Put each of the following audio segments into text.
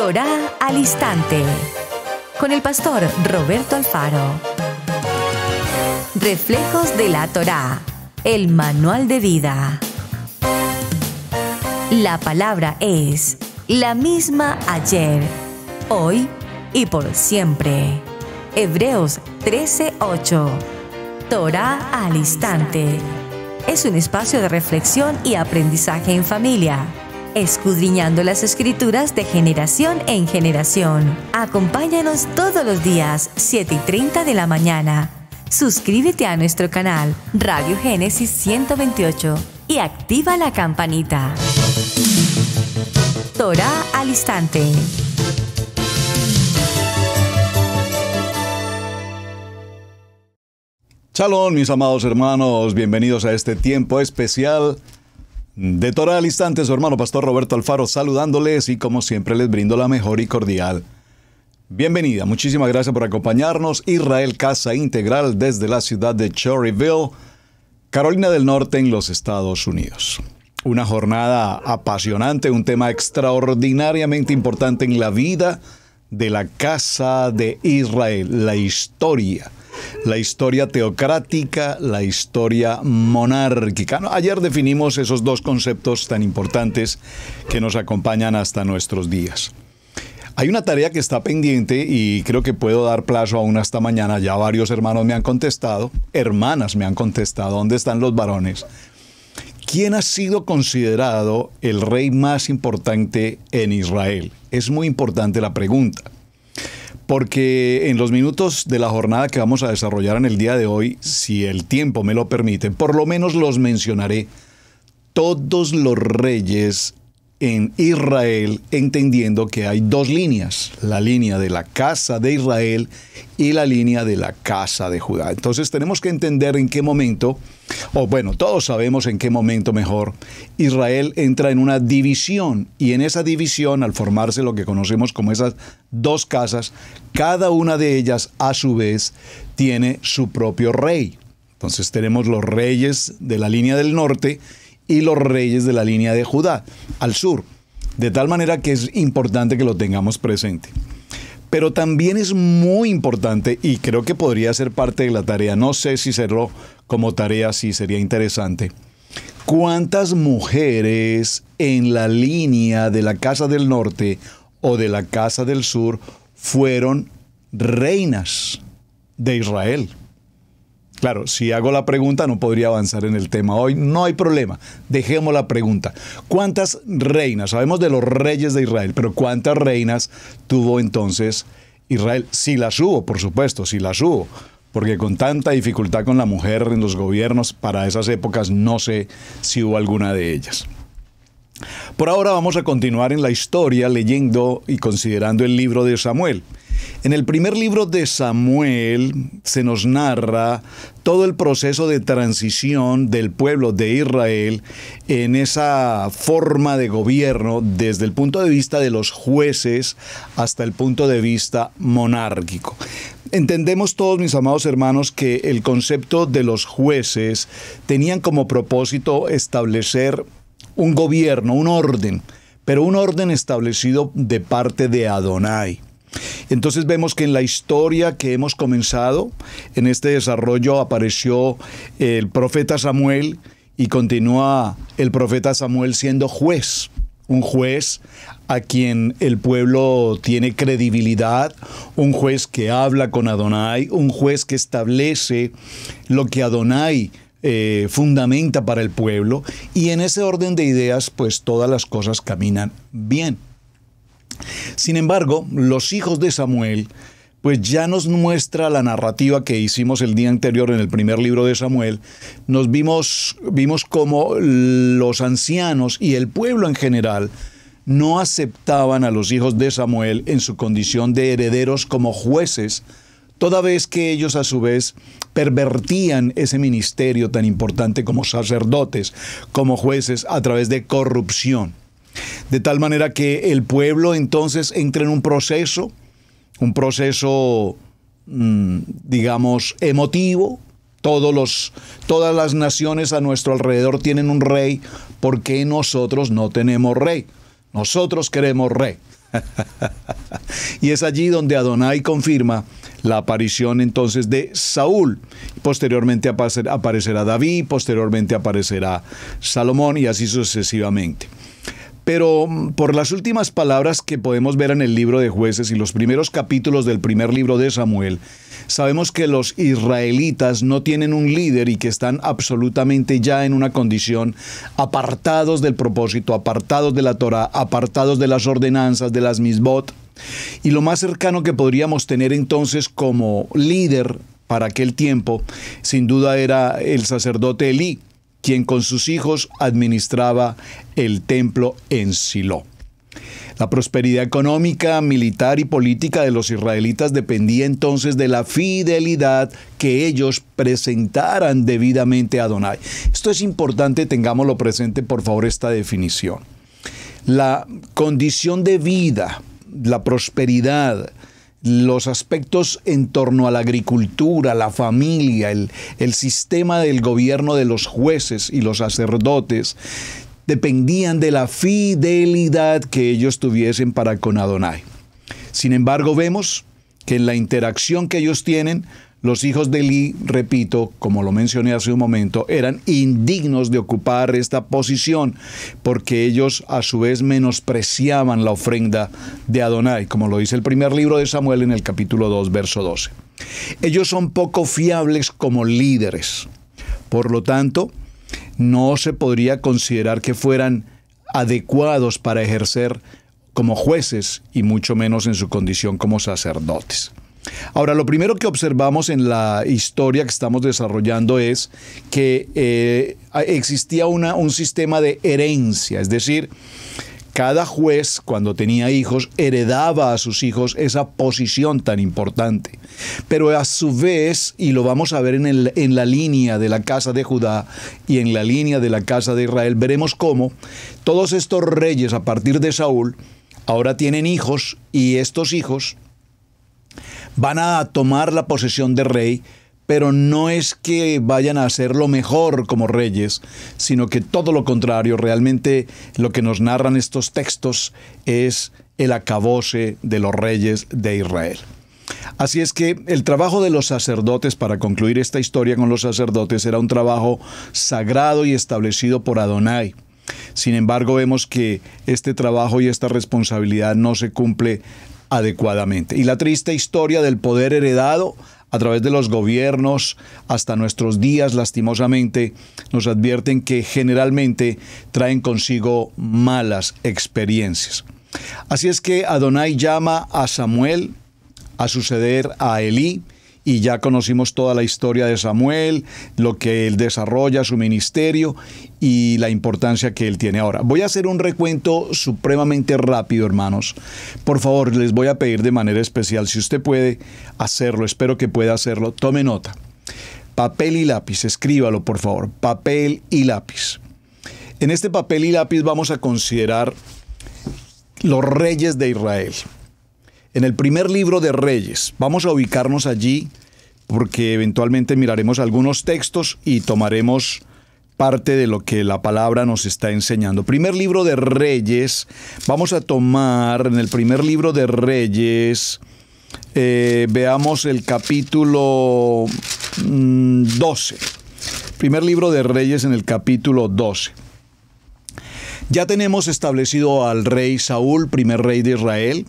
Torá al Instante, con el pastor Roberto Alfaro. Reflejos de la Torá, el manual de vida. La palabra es la misma ayer, hoy y por siempre. Hebreos 13:8. Torá al Instante. Es un espacio de reflexión y aprendizaje en familia, escudriñando las Escrituras de generación en generación. Acompáñanos todos los días, 7:30 de la mañana. Suscríbete a nuestro canal Radio Génesis 128 y activa la campanita. Torá al Instante. Shalom, mis amados hermanos, bienvenidos a este tiempo especial de Torá al Instante. Su hermano pastor Roberto Alfaro saludándoles y como siempre les brindo la mejor y cordial bienvenida. Muchísimas gracias por acompañarnos. Israel Casa Integral desde la ciudad de Cherryville, Carolina del Norte, en los Estados Unidos. Una jornada apasionante, un tema extraordinariamente importante en la vida de la Casa de Israel, la historia teocrática, la historia monárquica. Ayer definimos esos dos conceptos tan importantes que nos acompañan hasta nuestros días. Hay una tarea que está pendiente y creo que puedo dar plazo aún hasta mañana. Ya varios hermanos me han contestado, hermanas me han contestado, ¿dónde están los varones? ¿Quién ha sido considerado el rey más importante en Israel? Es muy importante la pregunta, porque en los minutos de la jornada que vamos a desarrollar en el día de hoy, si el tiempo me lo permite, por lo menos los mencionaré, todos los reyes en Israel, entendiendo que hay dos líneas, la línea de la casa de Israel y la línea de la casa de Judá. Entonces tenemos que entender en qué momento, todos sabemos en qué momento mejor, Israel entra en una división, y en esa división, al formarse lo que conocemos como esas dos casas, cada una de ellas a su vez tiene su propio rey. Entonces tenemos los reyes de la línea del norte y los reyes de la línea de Judá, al sur, de tal manera que es importante que lo tengamos presente. Pero también es muy importante, y creo que podría ser parte de la tarea, no sé si serlo como tarea, sí sería interesante, ¿cuántas mujeres en la línea de la casa del norte o de la casa del sur fueron reinas de Israel? Claro, si hago la pregunta no podría avanzar en el tema hoy, no hay problema, dejemos la pregunta. ¿Cuántas reinas? Sabemos de los reyes de Israel, pero ¿cuántas reinas tuvo entonces Israel? Sí las hubo, por supuesto, sí las hubo, porque con tanta dificultad con la mujer en los gobiernos para esas épocas, no sé si hubo alguna de ellas. Por ahora vamos a continuar en la historia leyendo y considerando el libro de Samuel. En el primer libro de Samuel se nos narra todo el proceso de transición del pueblo de Israel en esa forma de gobierno desde el punto de vista de los jueces hasta el punto de vista monárquico. Entendemos todos, mis amados hermanos, que el concepto de los jueces tenían como propósito establecer un gobierno, un orden, pero un orden establecido de parte de Adonai. Entonces vemos que en la historia que hemos comenzado, en este desarrollo apareció el profeta Samuel y continúa el profeta Samuel siendo juez, un juez a quien el pueblo tiene credibilidad, un juez que habla con Adonai, un juez que establece lo que Adonai fundamenta para el pueblo, y en ese orden de ideas pues todas las cosas caminan bien. Sin embargo, los hijos de Samuel, pues ya nos muestra la narrativa que hicimos el día anterior en el primer libro de Samuel. Nos vimos cómo los ancianos y el pueblo en general no aceptaban a los hijos de Samuel en su condición de herederos como jueces, toda vez que ellos a su vez pervertían ese ministerio tan importante como sacerdotes, como jueces, a través de corrupción. De tal manera que el pueblo entonces entra en un proceso, digamos, emotivo. Todas las naciones a nuestro alrededor tienen un rey. ¿Por qué nosotros no tenemos rey? Nosotros queremos rey. Y es allí donde Adonai confirma la aparición entonces de Saúl. Posteriormente aparecerá David, posteriormente aparecerá Salomón y así sucesivamente. Pero por las últimas palabras que podemos ver en el libro de Jueces y los primeros capítulos del primer libro de Samuel, sabemos que los israelitas no tienen un líder y que están absolutamente ya en una condición apartados del propósito, apartados de la Torá, apartados de las ordenanzas, de las misbot. Y lo más cercano que podríamos tener entonces como líder para aquel tiempo, sin duda era el sacerdote Elí, quien con sus hijos administraba el templo en Silo. La prosperidad económica, militar y política de los israelitas dependía entonces de la fidelidad que ellos presentaran debidamente a Adonai. Esto es importante, tengámoslo presente, por favor, esta definición. La condición de vida, la prosperidad, los aspectos en torno a la agricultura, la familia, el sistema del gobierno de los jueces y los sacerdotes, dependían de la fidelidad que ellos tuviesen para con Adonai. Sin embargo, vemos que en la interacción que ellos tienen, los hijos de Elí, repito, como lo mencioné hace un momento, eran indignos de ocupar esta posición porque ellos a su vez menospreciaban la ofrenda de Adonai, como lo dice el primer libro de Samuel en el capítulo 2, verso 12. Ellos son poco fiables como líderes. Por lo tanto, no se podría considerar que fueran adecuados para ejercer como jueces y mucho menos en su condición como sacerdotes. Ahora, lo primero que observamos en la historia que estamos desarrollando es que existía un sistema de herencia, es decir, cada juez, cuando tenía hijos, heredaba a sus hijos esa posición tan importante. Pero a su vez, y lo vamos a ver en la línea de la casa de Judá y en la línea de la casa de Israel, veremos cómo todos estos reyes a partir de Saúl ahora tienen hijos y estos hijos van a tomar la posesión de rey, pero no es que vayan a hacerlo mejor como reyes, sino que todo lo contrario. Realmente lo que nos narran estos textos es el acabose de los reyes de Israel. Así es que el trabajo de los sacerdotes, para concluir esta historia con los sacerdotes, era un trabajo sagrado y establecido por Adonai. Sin embargo, vemos que este trabajo y esta responsabilidad no se cumple adecuadamente. Y la triste historia del poder heredado a través de los gobiernos hasta nuestros días, lastimosamente, nos advierten que generalmente traen consigo malas experiencias. Así es que Adonai llama a Samuel a suceder a Elí, y ya conocimos toda la historia de Samuel, lo que él desarrolla, su ministerio y la importancia que él tiene ahora. Voy a hacer un recuento supremamente rápido, hermanos. Por favor, les voy a pedir de manera especial, si usted puede hacerlo, espero que pueda hacerlo, tome nota. Papel y lápiz, escríbalo por favor, papel y lápiz. En este papel y lápiz vamos a considerar los reyes de Israel. En el primer libro de Reyes, vamos a ubicarnos allí porque eventualmente miraremos algunos textos y tomaremos parte de lo que la palabra nos está enseñando. Primer libro de Reyes, vamos a tomar en el primer libro de Reyes, veamos el capítulo 12. Primer libro de Reyes en el capítulo 12. Ya tenemos establecido al rey Saúl, primer rey de Israel.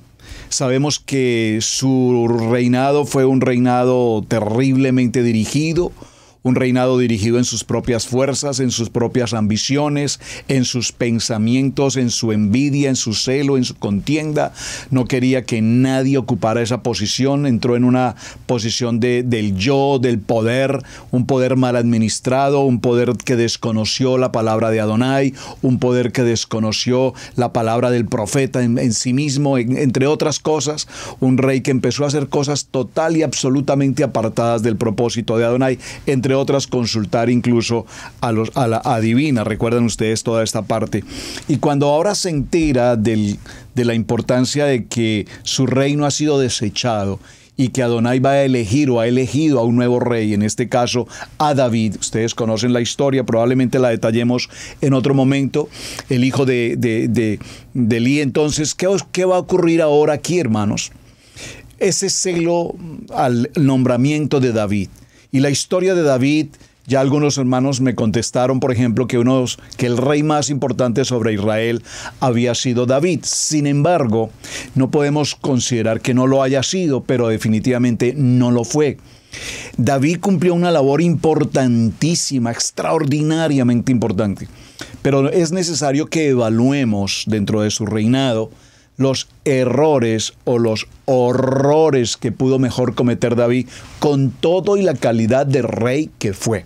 Sabemos que su reinado fue un reinado terriblemente dirigido, un reinado dirigido en sus propias fuerzas, en sus propias ambiciones, en sus pensamientos, en su envidia, en su celo, en su contienda. No quería que nadie ocupara esa posición, entró en una posición del yo, del poder, un poder mal administrado, un poder que desconoció la palabra de Adonai, un poder que desconoció la palabra del profeta en sí mismo, entre otras cosas, un rey que empezó a hacer cosas total y absolutamente apartadas del propósito de Adonai, entre otras consultar incluso a la adivina. Recuerdan ustedes toda esta parte. Y cuando ahora se entera de la importancia de que su reino ha sido desechado y que Adonai va a elegir o ha elegido a un nuevo rey, en este caso a David. Ustedes conocen la historia, probablemente la detallemos en otro momento. El hijo de Elí. Entonces, ¿qué va a ocurrir ahora aquí, hermanos? Ese celo al nombramiento de David. Y la historia de David, ya algunos hermanos me contestaron, por ejemplo, que el rey más importante sobre Israel había sido David. Sin embargo, no podemos considerar que no lo haya sido, pero definitivamente no lo fue. David cumplió una labor importantísima, extraordinariamente importante. Pero es necesario que evaluemos dentro de su reinado los errores o los horrores que pudo mejor cometer David con todo y la calidad de rey que fue.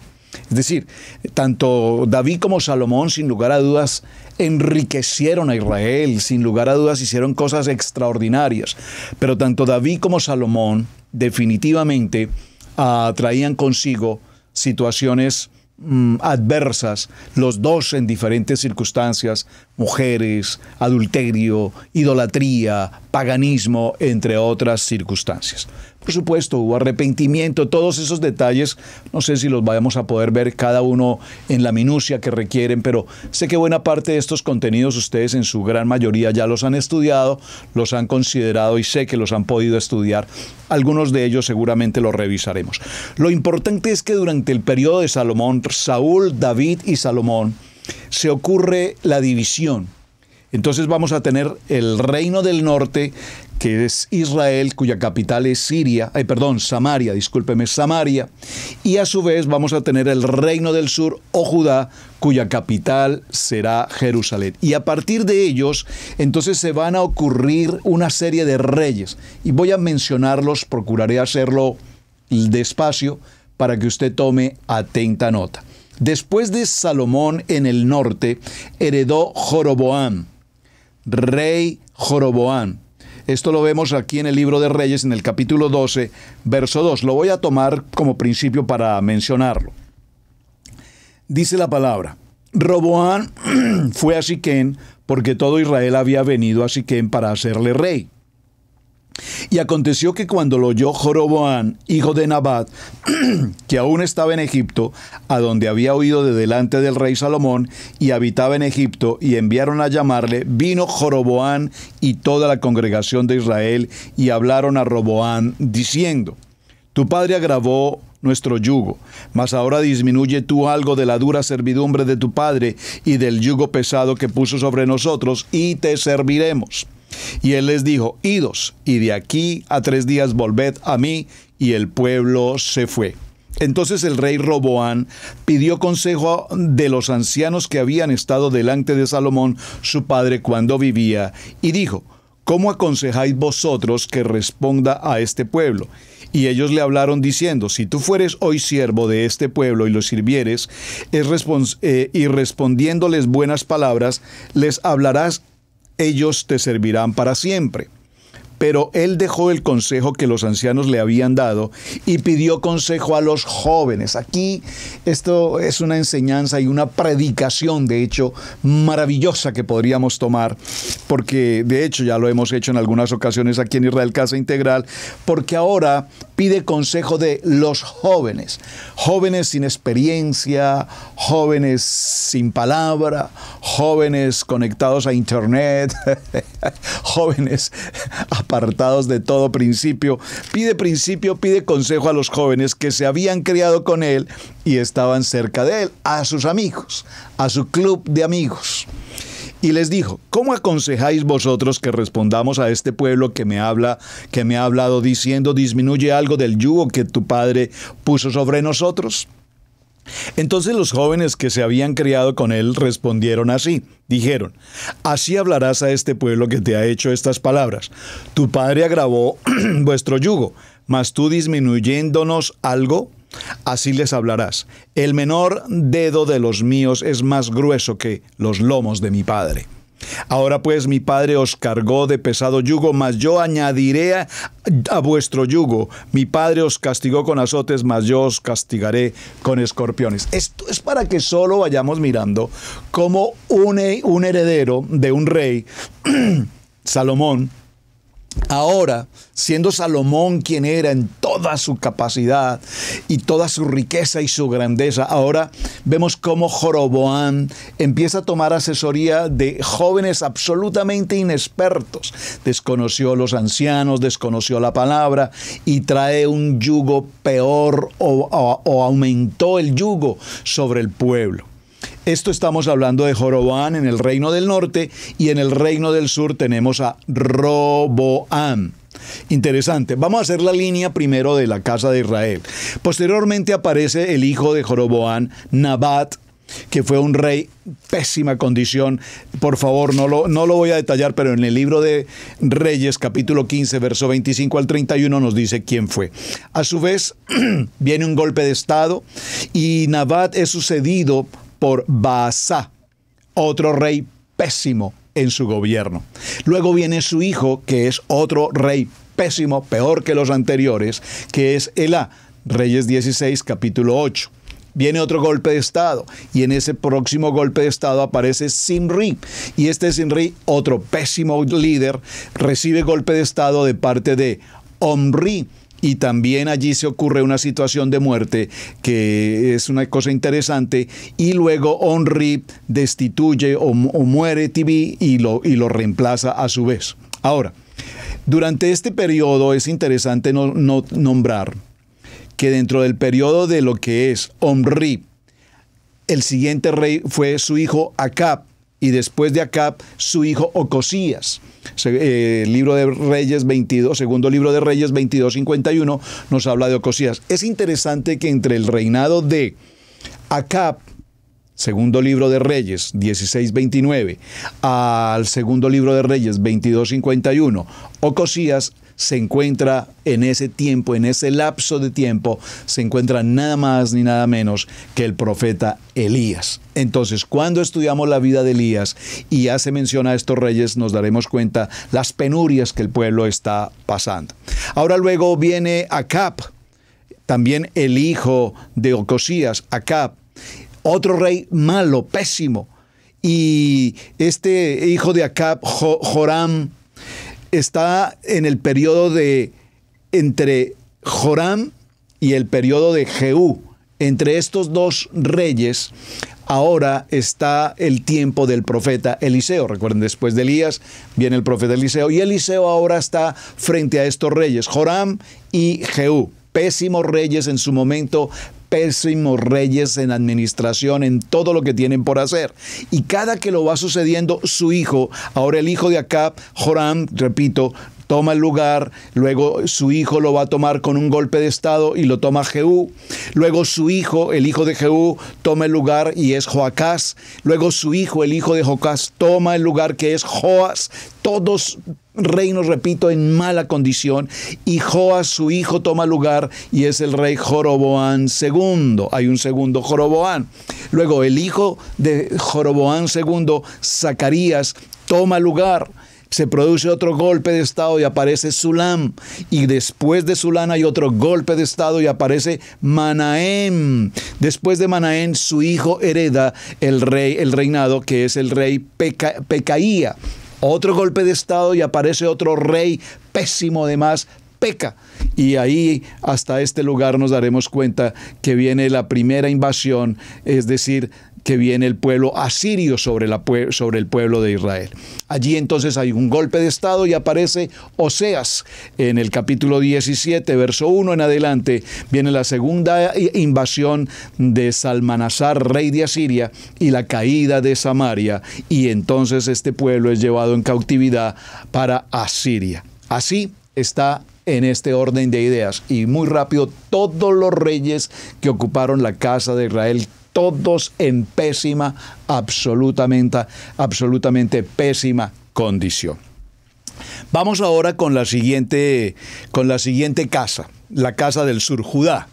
Es decir, tanto David como Salomón, sin lugar a dudas, enriquecieron a Israel, sin lugar a dudas hicieron cosas extraordinarias. Pero tanto David como Salomón definitivamente traían consigo situaciones adversas, los dos en diferentes circunstancias: mujeres, adulterio, idolatría, paganismo, entre otras circunstancias. Por supuesto, hubo arrepentimiento, todos esos detalles, no sé si los vayamos a poder ver cada uno en la minucia que requieren, pero sé que buena parte de estos contenidos ustedes en su gran mayoría ya los han estudiado, los han considerado y sé que los han podido estudiar. Algunos de ellos seguramente los revisaremos. Lo importante es que durante el periodo de Salomón, Saúl, David y Salomón, se ocurre la división. Entonces vamos a tener el reino del norte, que es Israel, cuya capital es Samaria, Samaria. Y a su vez vamos a tener el reino del sur, o Judá, cuya capital será Jerusalén. Y a partir de ellos, entonces se van a ocurrir una serie de reyes. Y voy a mencionarlos, procuraré hacerlo despacio para que usted tome atenta nota. Después de Salomón en el norte, heredó Joroboam, rey Joroboam. Esto lo vemos aquí en el libro de Reyes, en el capítulo 12, verso 2. Lo voy a tomar como principio para mencionarlo. Dice la palabra: Roboam fue a Siquem, porque todo Israel había venido a Siquem para hacerle rey. Y aconteció que cuando lo oyó Joroboam, hijo de Nabat, que aún estaba en Egipto, a donde había huido de delante del rey Salomón, y habitaba en Egipto, y enviaron a llamarle, vino Joroboam y toda la congregación de Israel, y hablaron a Roboam, diciendo: tu padre agravó nuestro yugo, mas ahora disminuye tú algo de la dura servidumbre de tu padre, y del yugo pesado que puso sobre nosotros, y te serviremos. Y él les dijo: idos, y de aquí a 3 días volved a mí. Y el pueblo se fue. Entonces el rey Roboam pidió consejo de los ancianos que habían estado delante de Salomón, su padre, cuando vivía, y dijo: ¿cómo aconsejáis vosotros que responda a este pueblo? Y ellos le hablaron diciendo: si tú fueres hoy siervo de este pueblo y lo sirvieres, y respondiéndoles buenas palabras, les hablarás, ellos te servirán para siempre. Pero él dejó el consejo que los ancianos le habían dado y pidió consejo a los jóvenes. Aquí esto es una enseñanza y una predicación, de hecho, maravillosa que podríamos tomar, porque de hecho ya lo hemos hecho en algunas ocasiones aquí en Israel Casa Integral, porque ahora pide consejo de los jóvenes. Jóvenes sin experiencia, jóvenes sin palabra, jóvenes conectados a internet, jóvenes apartados de todo principio. Pide consejo a los jóvenes que se habían criado con él y estaban cerca de él, a sus amigos, a su club de amigos. Y les dijo: ¿cómo aconsejáis vosotros que respondamos a este pueblo que me ha hablado diciendo: disminuye algo del yugo que tu padre puso sobre nosotros? Entonces los jóvenes que se habían criado con él respondieron así. Dijeron: así hablarás a este pueblo que te ha hecho estas palabras. Tu padre agravó vuestro yugo, mas tú disminuyéndonos algo, así les hablarás. El menor dedo de los míos es más grueso que los lomos de mi padre. Ahora pues mi padre os cargó de pesado yugo, mas yo añadiré a vuestro yugo. Mi padre os castigó con azotes, mas yo os castigaré con escorpiones. Esto es para que solo vayamos mirando cómo un heredero de un rey, Salomón, Ahora, siendo Salomón quien era en toda su capacidad y toda su riqueza y su grandeza, ahora vemos cómo Joroboam empieza a tomar asesoría de jóvenes absolutamente inexpertos. Desconoció a los ancianos, desconoció la palabra y trae un yugo peor o aumentó el yugo sobre el pueblo. Esto estamos hablando de Joroboam en el reino del norte, y en el reino del sur tenemos a Roboam. Interesante. Vamos a hacer la línea primero de la casa de Israel. Posteriormente aparece el hijo de Joroboam, Nabat, que fue un rey pésima condición. Por favor, no lo voy a detallar, pero en el libro de Reyes, capítulo 15, verso 25 al 31, nos dice quién fue. A su vez, viene un golpe de estado y Nabat es sucedido por Baasá, otro rey pésimo en su gobierno. Luego viene su hijo, que es otro rey pésimo, peor que los anteriores, que es Elá. Reyes 16, capítulo 8. Viene otro golpe de estado, y en ese próximo golpe de estado aparece Zimri. Y este Zimri, otro pésimo líder, recibe golpe de estado de parte de Omri. Y también allí se ocurre una situación de muerte que es una cosa interesante. Y luego Omri destituye o muere Tibí y lo reemplaza a su vez. Ahora, durante este periodo es interesante nombrar que dentro del periodo de lo que es Omri, el siguiente rey fue su hijo Acab. Y después de Acab, su hijo Ocosías. Libro de Reyes 22, segundo libro de Reyes 22:51 nos habla de Ocosías. Es interesante que entre el reinado de Acab, segundo libro de Reyes 16:29, al segundo libro de Reyes 22:51, Ocosías se encuentra en ese tiempo, en ese lapso de tiempo, se encuentra nada más ni nada menos que el profeta Elías. Entonces, cuando estudiamos la vida de Elías y hace mención a estos reyes, nos daremos cuenta las penurias que el pueblo está pasando. Ahora luego viene Acab, también el hijo de Ocosías, Acab, otro rey malo, pésimo. Y este hijo de Acab, Joram, está en el periodo entre Joram y el periodo de Jehú. Entre estos dos reyes, ahora está el tiempo del profeta Eliseo. Recuerden, después de Elías viene el profeta Eliseo, y Eliseo ahora está frente a estos reyes, Joram y Jehú. Pésimos reyes en su momento, pésimos reyes en administración, en todo lo que tienen por hacer. Y cada que lo va sucediendo su hijo, ahora el hijo de Acab, Joram, repito, toma el lugar, luego su hijo lo va a tomar con un golpe de estado y lo toma Jehú, luego su hijo, el hijo de Jehú, toma el lugar y es Joacás, luego su hijo, el hijo de Joacás, toma el lugar que es Joas, todos reinos, repito, en mala condición, y Joas, su hijo, toma lugar y es el rey Joroboam II. Hay un segundo Joroboam. Luego el hijo de Joroboam II, Zacarías, toma lugar. Se produce otro golpe de estado y aparece Sulam. Y después de Sulam hay otro golpe de estado y aparece Manahem. Después de Manahem, su hijo hereda el reinado, que es el rey Pecaía. Otro golpe de estado y aparece otro rey pésimo además, Peca. Y ahí hasta este lugar nos daremos cuenta que viene la primera invasión, es decir, que viene el pueblo asirio sobre el pueblo de Israel. Allí entonces hay un golpe de estado y aparece Oseas. En el capítulo 17, verso 1 en adelante, viene la segunda invasión de Salmanasar, rey de Asiria, y la caída de Samaria. Y entonces este pueblo es llevado en cautividad para Asiria. Así está en este orden de ideas. Y muy rápido, todos los reyes que ocuparon la casa de Israel, todos en pésima, absolutamente pésima condición. Vamos ahora con la siguiente casa, la casa del sur, Judá.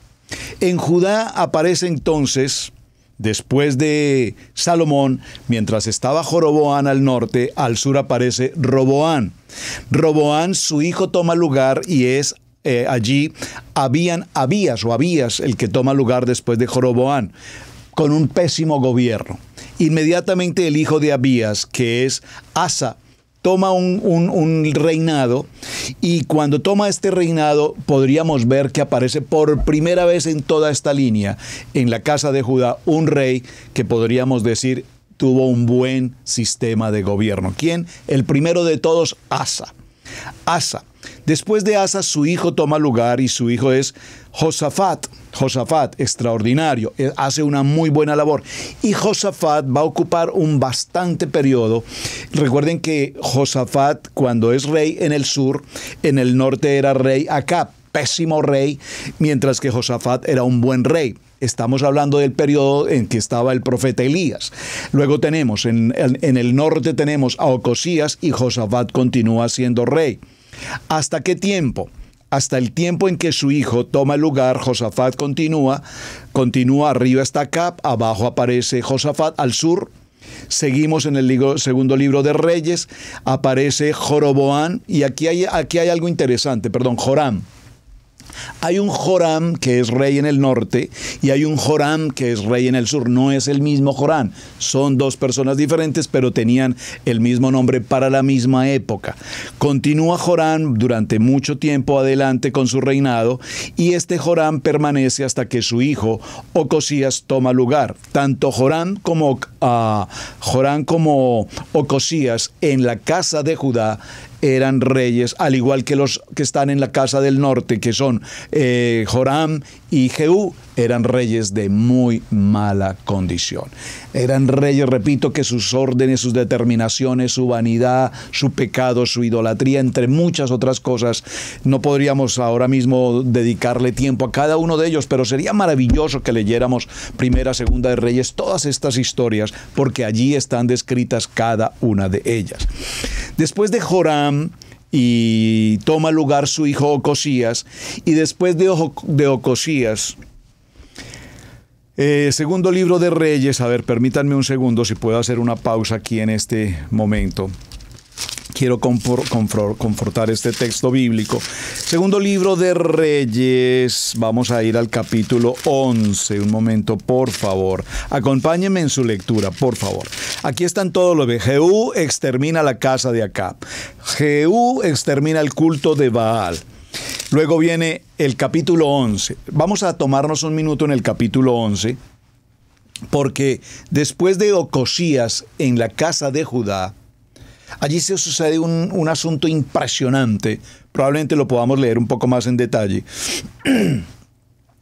En Judá aparece entonces, después de Salomón, mientras estaba Joroboam al norte, al sur aparece Roboam. Roboam, su hijo, toma lugar y es allí Abías, el que toma lugar después de Joroboam, con un pésimo gobierno. Inmediatamente el hijo de Abías, que es Asa, toma un reinado, y cuando toma este reinado podríamos ver que aparece por primera vez en toda esta línea, en la casa de Judá, un rey que podríamos decir tuvo un buen sistema de gobierno. ¿Quién? El primero de todos, Asa. Asa. Después de Asa, su hijo toma lugar, y su hijo es Josafat. Josafat, extraordinario, hace una muy buena labor. Y Josafat va a ocupar un bastante periodo. Recuerden que Josafat, cuando es rey en el sur, en el norte era rey Acab, pésimo rey, mientras que Josafat era un buen rey. Estamos hablando del periodo en que estaba el profeta Elías. Luego tenemos, en el norte tenemos a Ocosías, y Josafat continúa siendo rey. ¿Hasta qué tiempo? Hasta el tiempo en que su hijo toma el lugar. Josafat continúa, arriba está Acab, abajo aparece Josafat, al sur. Seguimos en el segundo libro de Reyes, aparece Joroboam, y aquí hay algo interesante, Joram. Hay un Joram que es rey en el norte y hay un Joram que es rey en el sur. No es el mismo Joram. Son dos personas diferentes, pero tenían el mismo nombre para la misma época. Continúa Joram durante mucho tiempo adelante con su reinado, y este Joram permanece hasta que su hijo Ocosías toma lugar. Tanto Joram como Ocosías en la casa de Judá eran reyes, al igual que los que están en la casa del norte, que son Joram y Jehú, eran reyes de muy mala condición. Eran reyes, repito, que sus órdenes, sus determinaciones, su vanidad, su pecado, su idolatría, entre muchas otras cosas, no podríamos ahora mismo dedicarle tiempo a cada uno de ellos, pero sería maravilloso que leyéramos Primera, Segunda de Reyes, todas estas historias, porque allí están descritas cada una de ellas. Después de Joram, y toma lugar su hijo Ocosías, y después de Ocosías, segundo libro de Reyes. A ver, permítanme un segundo, si puedo hacer una pausa aquí en este momento. Quiero confortar este texto bíblico. Segundo libro de Reyes, vamos a ir al capítulo 11. Un momento, por favor. Acompáñenme en su lectura, por favor. Aquí están todos los de Jehú extermina la casa de Acab. Jehú extermina el culto de Baal. Luego viene el capítulo 11. Vamos a tomarnos un minuto en el capítulo 11, porque después de Ocosías en la casa de Judá, allí se sucede un asunto impresionante. Probablemente lo podamos leer un poco más en detalle.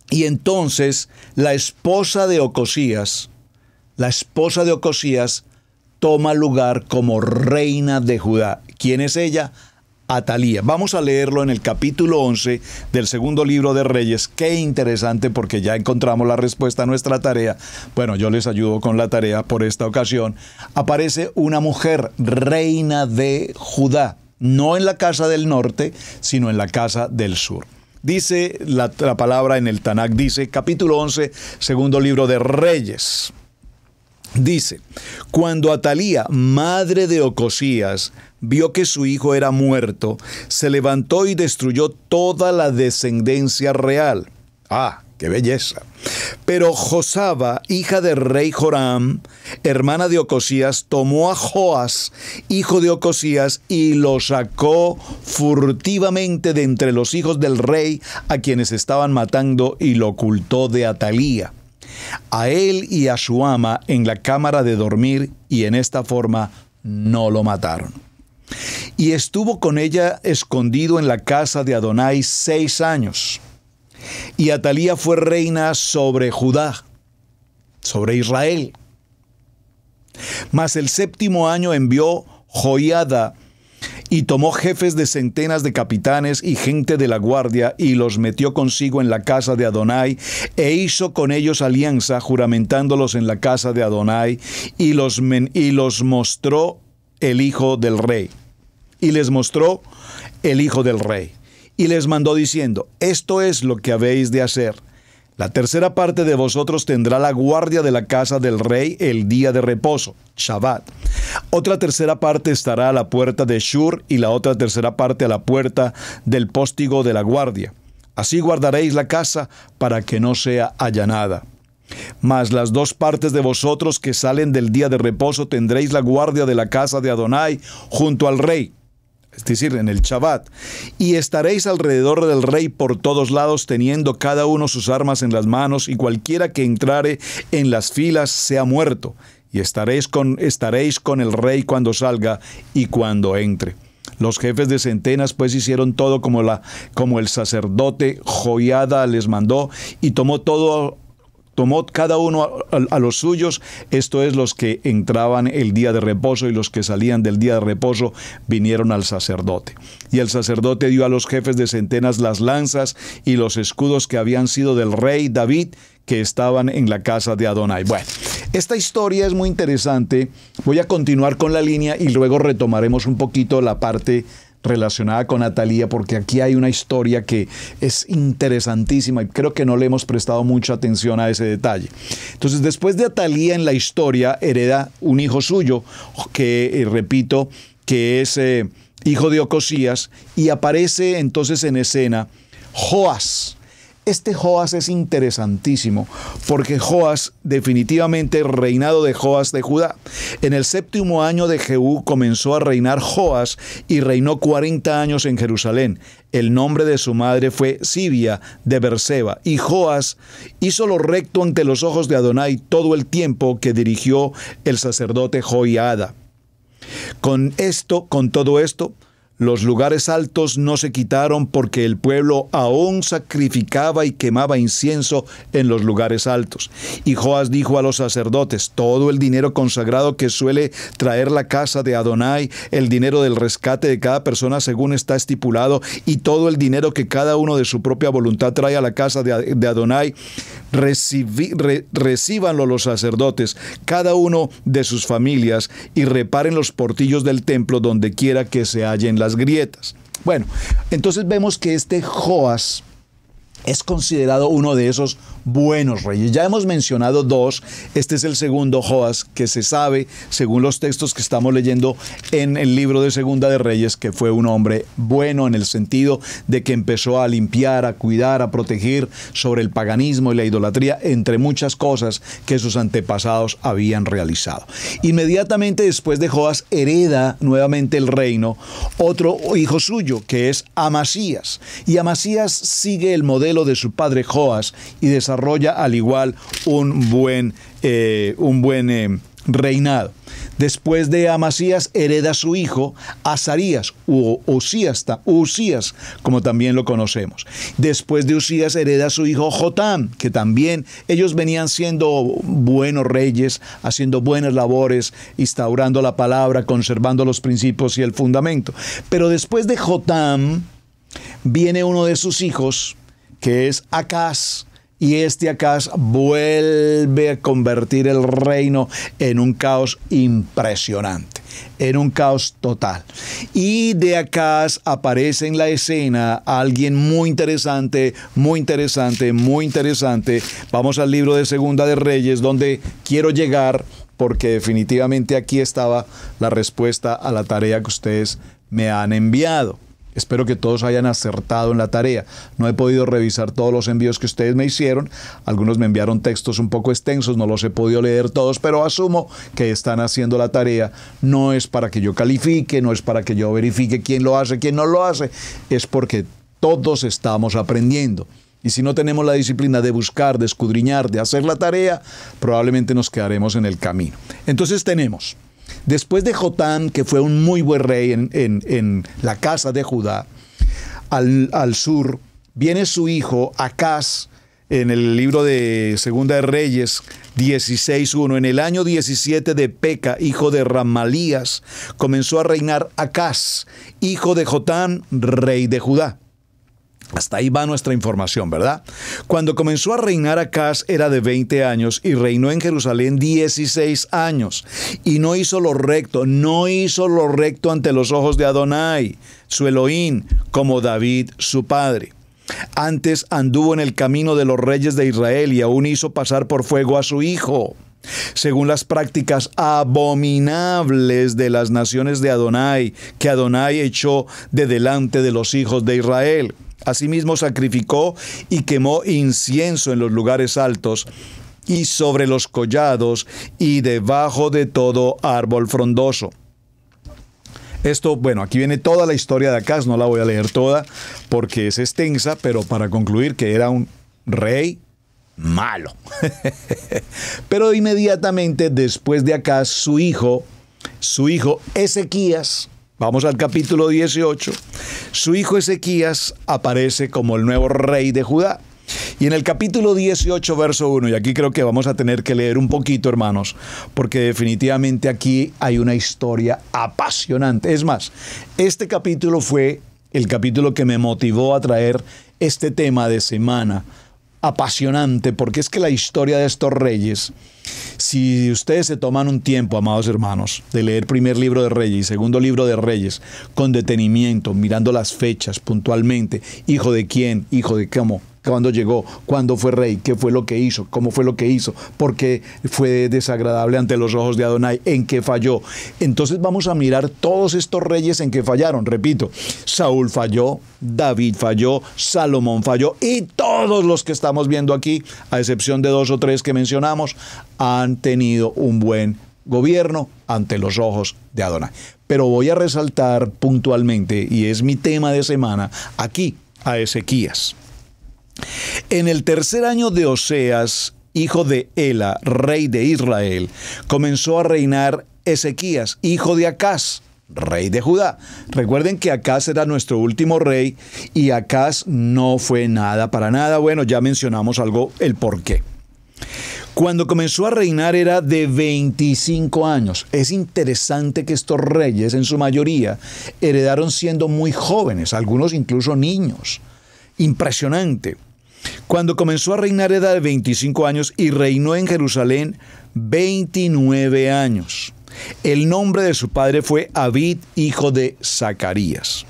Y entonces la esposa de Ocosías toma lugar como reina de Judá. ¿Quién es ella? Atalía. Vamos a leerlo en el capítulo 11 del segundo libro de Reyes. Qué interesante, porque ya encontramos la respuesta a nuestra tarea. Bueno, yo les ayudo con la tarea por esta ocasión. Aparece una mujer, reina de Judá, no en la casa del norte, sino en la casa del sur. Dice la palabra en el Tanakh, dice, capítulo 11, segundo libro de Reyes. Dice, cuando Atalía, madre de Ocosías, vio que su hijo era muerto, se levantó y destruyó toda la descendencia real. ¡Ah, qué belleza! Pero Josaba, hija del rey Joram, hermana de Ocosías, tomó a Joas, hijo de Ocosías, y lo sacó furtivamente de entre los hijos del rey, a quienes estaban matando, y lo ocultó de Atalía, a él y a su ama, en la cámara de dormir, y en esta forma no lo mataron. Y estuvo con ella escondido en la casa de Adonai 6 años. Y Atalía fue reina sobre Judá, sobre Israel. Mas el 7º año envió Joiada, y tomó jefes de centenas de capitanes y gente de la guardia, y los metió consigo en la casa de Adonai, e hizo con ellos alianza, juramentándolos en la casa de Adonai, y los mostró el hijo del rey. Y les mostró el hijo del rey. Y les mandó diciendo, esto es lo que habéis de hacer. La tercera parte de vosotros tendrá la guardia de la casa del rey el día de reposo, Shabbat. Otra tercera parte estará a la puerta de Shur, y la otra tercera parte a la puerta del póstigo de la guardia. Así guardaréis la casa para que no sea allanada. Mas las 2 partes de vosotros que salen del día de reposo tendréis la guardia de la casa de Adonai junto al rey, es decir, en el Shabbat, y estaréis alrededor del rey por todos lados, teniendo cada uno sus armas en las manos, y cualquiera que entrare en las filas sea muerto, y estaréis con el rey cuando salga y cuando entre. Los jefes de centenas pues hicieron todo como el sacerdote Joiada les mandó, y tomó cada uno a los suyos, esto es, los que entraban el día de reposo, y los que salían del día de reposo vinieron al sacerdote. Y el sacerdote dio a los jefes de centenas las lanzas y los escudos que habían sido del rey David, que estaban en la casa de Adonai. Bueno, esta historia es muy interesante. Voy a continuar con la línea y luego retomaremos un poquito la parte relacionada con Atalía, porque aquí hay una historia que es interesantísima y creo que no le hemos prestado mucha atención a ese detalle. Entonces, después de Atalía en la historia, hereda un hijo suyo, que repito, que es hijo de Ocosías, y aparece entonces en escena Joás. Este Joás es interesantísimo, porque Joás, definitivamente, reinado de Joás de Judá. En el 7º año de Jehú comenzó a reinar Joás, y reinó 40 años en Jerusalén. El nombre de su madre fue Sibia de Berseba, y Joás hizo lo recto ante los ojos de Adonai todo el tiempo que dirigió el sacerdote Joiada. Con todo esto, los lugares altos no se quitaron, porque el pueblo aún sacrificaba y quemaba incienso en los lugares altos. Y Joás dijo a los sacerdotes: todo el dinero consagrado que suele traer la casa de Adonai, el dinero del rescate de cada persona según está estipulado, y todo el dinero que cada uno de su propia voluntad trae a la casa de Adonai, recíbanlo los sacerdotes, cada uno de sus familias, y reparen los portillos del templo donde quiera que se hallen las grietas. Bueno, entonces vemos que este Joás es considerado uno de esos buenos reyes. Ya hemos mencionado 2, este es el segundo Joás, que se sabe, según los textos que estamos leyendo en el libro de Segunda de Reyes, que fue un hombre bueno en el sentido de que empezó a limpiar, a cuidar, a proteger sobre el paganismo y la idolatría, entre muchas cosas que sus antepasados habían realizado. Inmediatamente después de Joás hereda nuevamente el reino otro hijo suyo, que es Amasías, y Amasías sigue el modelo de su padre Joás y desarrolla al igual un buen reinado. Después de Amasías hereda su hijo Azarías, o Usías, como también lo conocemos. Después de Usías hereda su hijo Jotam, que también ellos venían siendo buenos reyes, haciendo buenas labores, instaurando la palabra, conservando los principios y el fundamento. Pero después de Jotam viene uno de sus hijos, que es Acaz, y este Acaz vuelve a convertir el reino en un caos impresionante, en un caos total. Y de Acaz aparece en la escena alguien muy interesante. Vamos al libro de Segunda de Reyes, donde quiero llegar, porque definitivamente aquí estaba la respuesta a la tarea que ustedes me han enviado. Espero que todos hayan acertado en la tarea. No he podido revisar todos los envíos que ustedes me hicieron. Algunos me enviaron textos un poco extensos, no los he podido leer todos, pero asumo que están haciendo la tarea. No es para que yo califique, no es para que yo verifique quién lo hace, quién no lo hace. Es porque todos estamos aprendiendo. Y si no tenemos la disciplina de buscar, de escudriñar, de hacer la tarea, probablemente nos quedaremos en el camino. Entonces tenemos, después de Jotam, que fue un muy buen rey en la casa de Judá, al sur, viene su hijo Acaz. En el libro de Segunda de Reyes 16:1, en el año 17 de Peca, hijo de Ramalías, comenzó a reinar Acaz, hijo de Jotam, rey de Judá. Hasta ahí va nuestra información, ¿verdad? Cuando comenzó a reinar Acaz era de 20 años y reinó en Jerusalén 16 años. Y no hizo lo recto ante los ojos de Adonai, su Elohim, como David, su padre. Antes anduvo en el camino de los reyes de Israel y aún hizo pasar por fuego a su hijo, según las prácticas abominables de las naciones de Adonai, que Adonai echó de delante de los hijos de Israel. Asimismo sacrificó y quemó incienso en los lugares altos y sobre los collados y debajo de todo árbol frondoso. Esto, bueno, aquí viene toda la historia de Acaz, no la voy a leer toda porque es extensa, pero para concluir que era un rey malo. Pero inmediatamente después de Acaz, su hijo Ezequías, vamos al capítulo 18, su hijo Ezequías aparece como el nuevo rey de Judá. Y en el capítulo 18, verso 1, y aquí creo que vamos a tener que leer un poquito, hermanos, porque definitivamente aquí hay una historia apasionante. Es más, este capítulo fue el capítulo que me motivó a traer este tema de semana. Apasionante, porque es que la historia de estos reyes, si ustedes se toman un tiempo, amados hermanos, de leer primer libro de Reyes y segundo libro de Reyes, con detenimiento, mirando las fechas puntualmente, hijo de quién, hijo de cómo, cuándo llegó, cuándo fue rey, qué fue lo que hizo, cómo fue lo que hizo, por qué fue desagradable ante los ojos de Adonai, en qué falló. Entonces vamos a mirar todos estos reyes en que fallaron. Repito, Saúl falló, David falló, Salomón falló, y todos los que estamos viendo aquí, a excepción de 2 o 3 que mencionamos, han tenido un buen gobierno ante los ojos de Adonai. Pero voy a resaltar puntualmente, y es mi tema de semana, aquí a Ezequías. En el tercer año de Oseas, hijo de Ela, rey de Israel, comenzó a reinar Ezequías, hijo de Acaz, rey de Judá. Recuerden que Acaz era nuestro último rey y Acaz no fue nada para nada. Bueno, ya mencionamos algo, el por qué. Cuando comenzó a reinar era de 25 años. Es interesante que estos reyes, en su mayoría, heredaron siendo muy jóvenes, algunos incluso niños. Impresionante. Cuando comenzó a reinar era de 25 años y reinó en Jerusalén 29 años. El nombre de su padre fue Abid, hijo de Zacarías.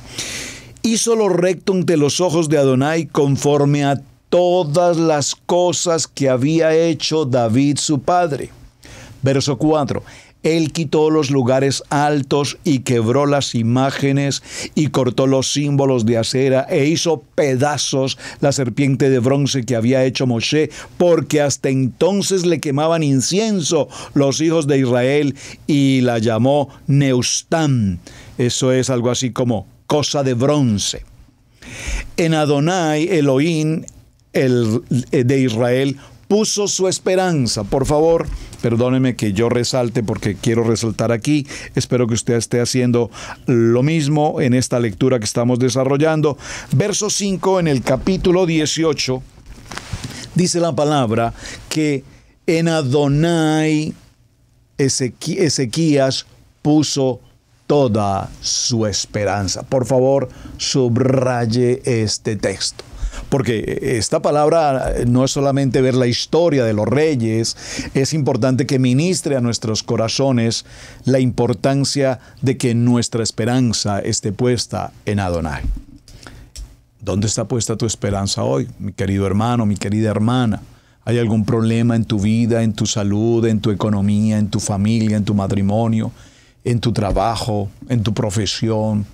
Hizo lo recto ante los ojos de Adonai conforme a todas las cosas que había hecho David su padre. Verso 4. Él quitó los lugares altos y quebró las imágenes y cortó los símbolos de acera e hizo pedazos la serpiente de bronce que había hecho Moshe, porque hasta entonces le quemaban incienso los hijos de Israel y la llamó Neustán. Eso es algo así como cosa de bronce. En Adonai, Elohim, el de Israel, puso su esperanza. Por favor, perdóneme que yo resalte porque quiero resaltar aquí. Espero que usted esté haciendo lo mismo en esta lectura que estamos desarrollando. Verso 5 en el capítulo 18 dice la palabra que en Adonai Ezequías puso toda su esperanza. Por favor, subraye este texto. Porque esta palabra no es solamente ver la historia de los reyes, es importante que ministre a nuestros corazones la importancia de que nuestra esperanza esté puesta en Adonai. ¿Dónde está puesta tu esperanza hoy, mi querido hermano, mi querida hermana? ¿Hay algún problema en tu vida, en tu salud, en tu economía, en tu familia, en tu matrimonio, en tu trabajo, en tu profesión?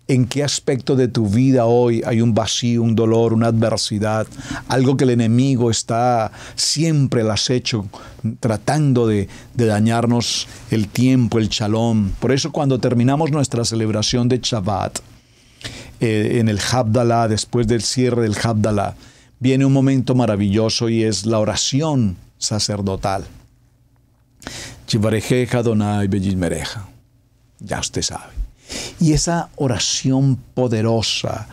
¿En qué aspecto de tu vida hoy hay un vacío, un dolor, una adversidad? Algo que el enemigo está siempre al acecho, tratando de dañarnos el tiempo, el shalom. Por eso cuando terminamos nuestra celebración de Shabbat, en el Havdalah, después del cierre del Havdalah, viene un momento maravilloso y es la oración sacerdotal. Chivarejeja Adonai beyismereja. Ya usted sabe. Y esa oración poderosa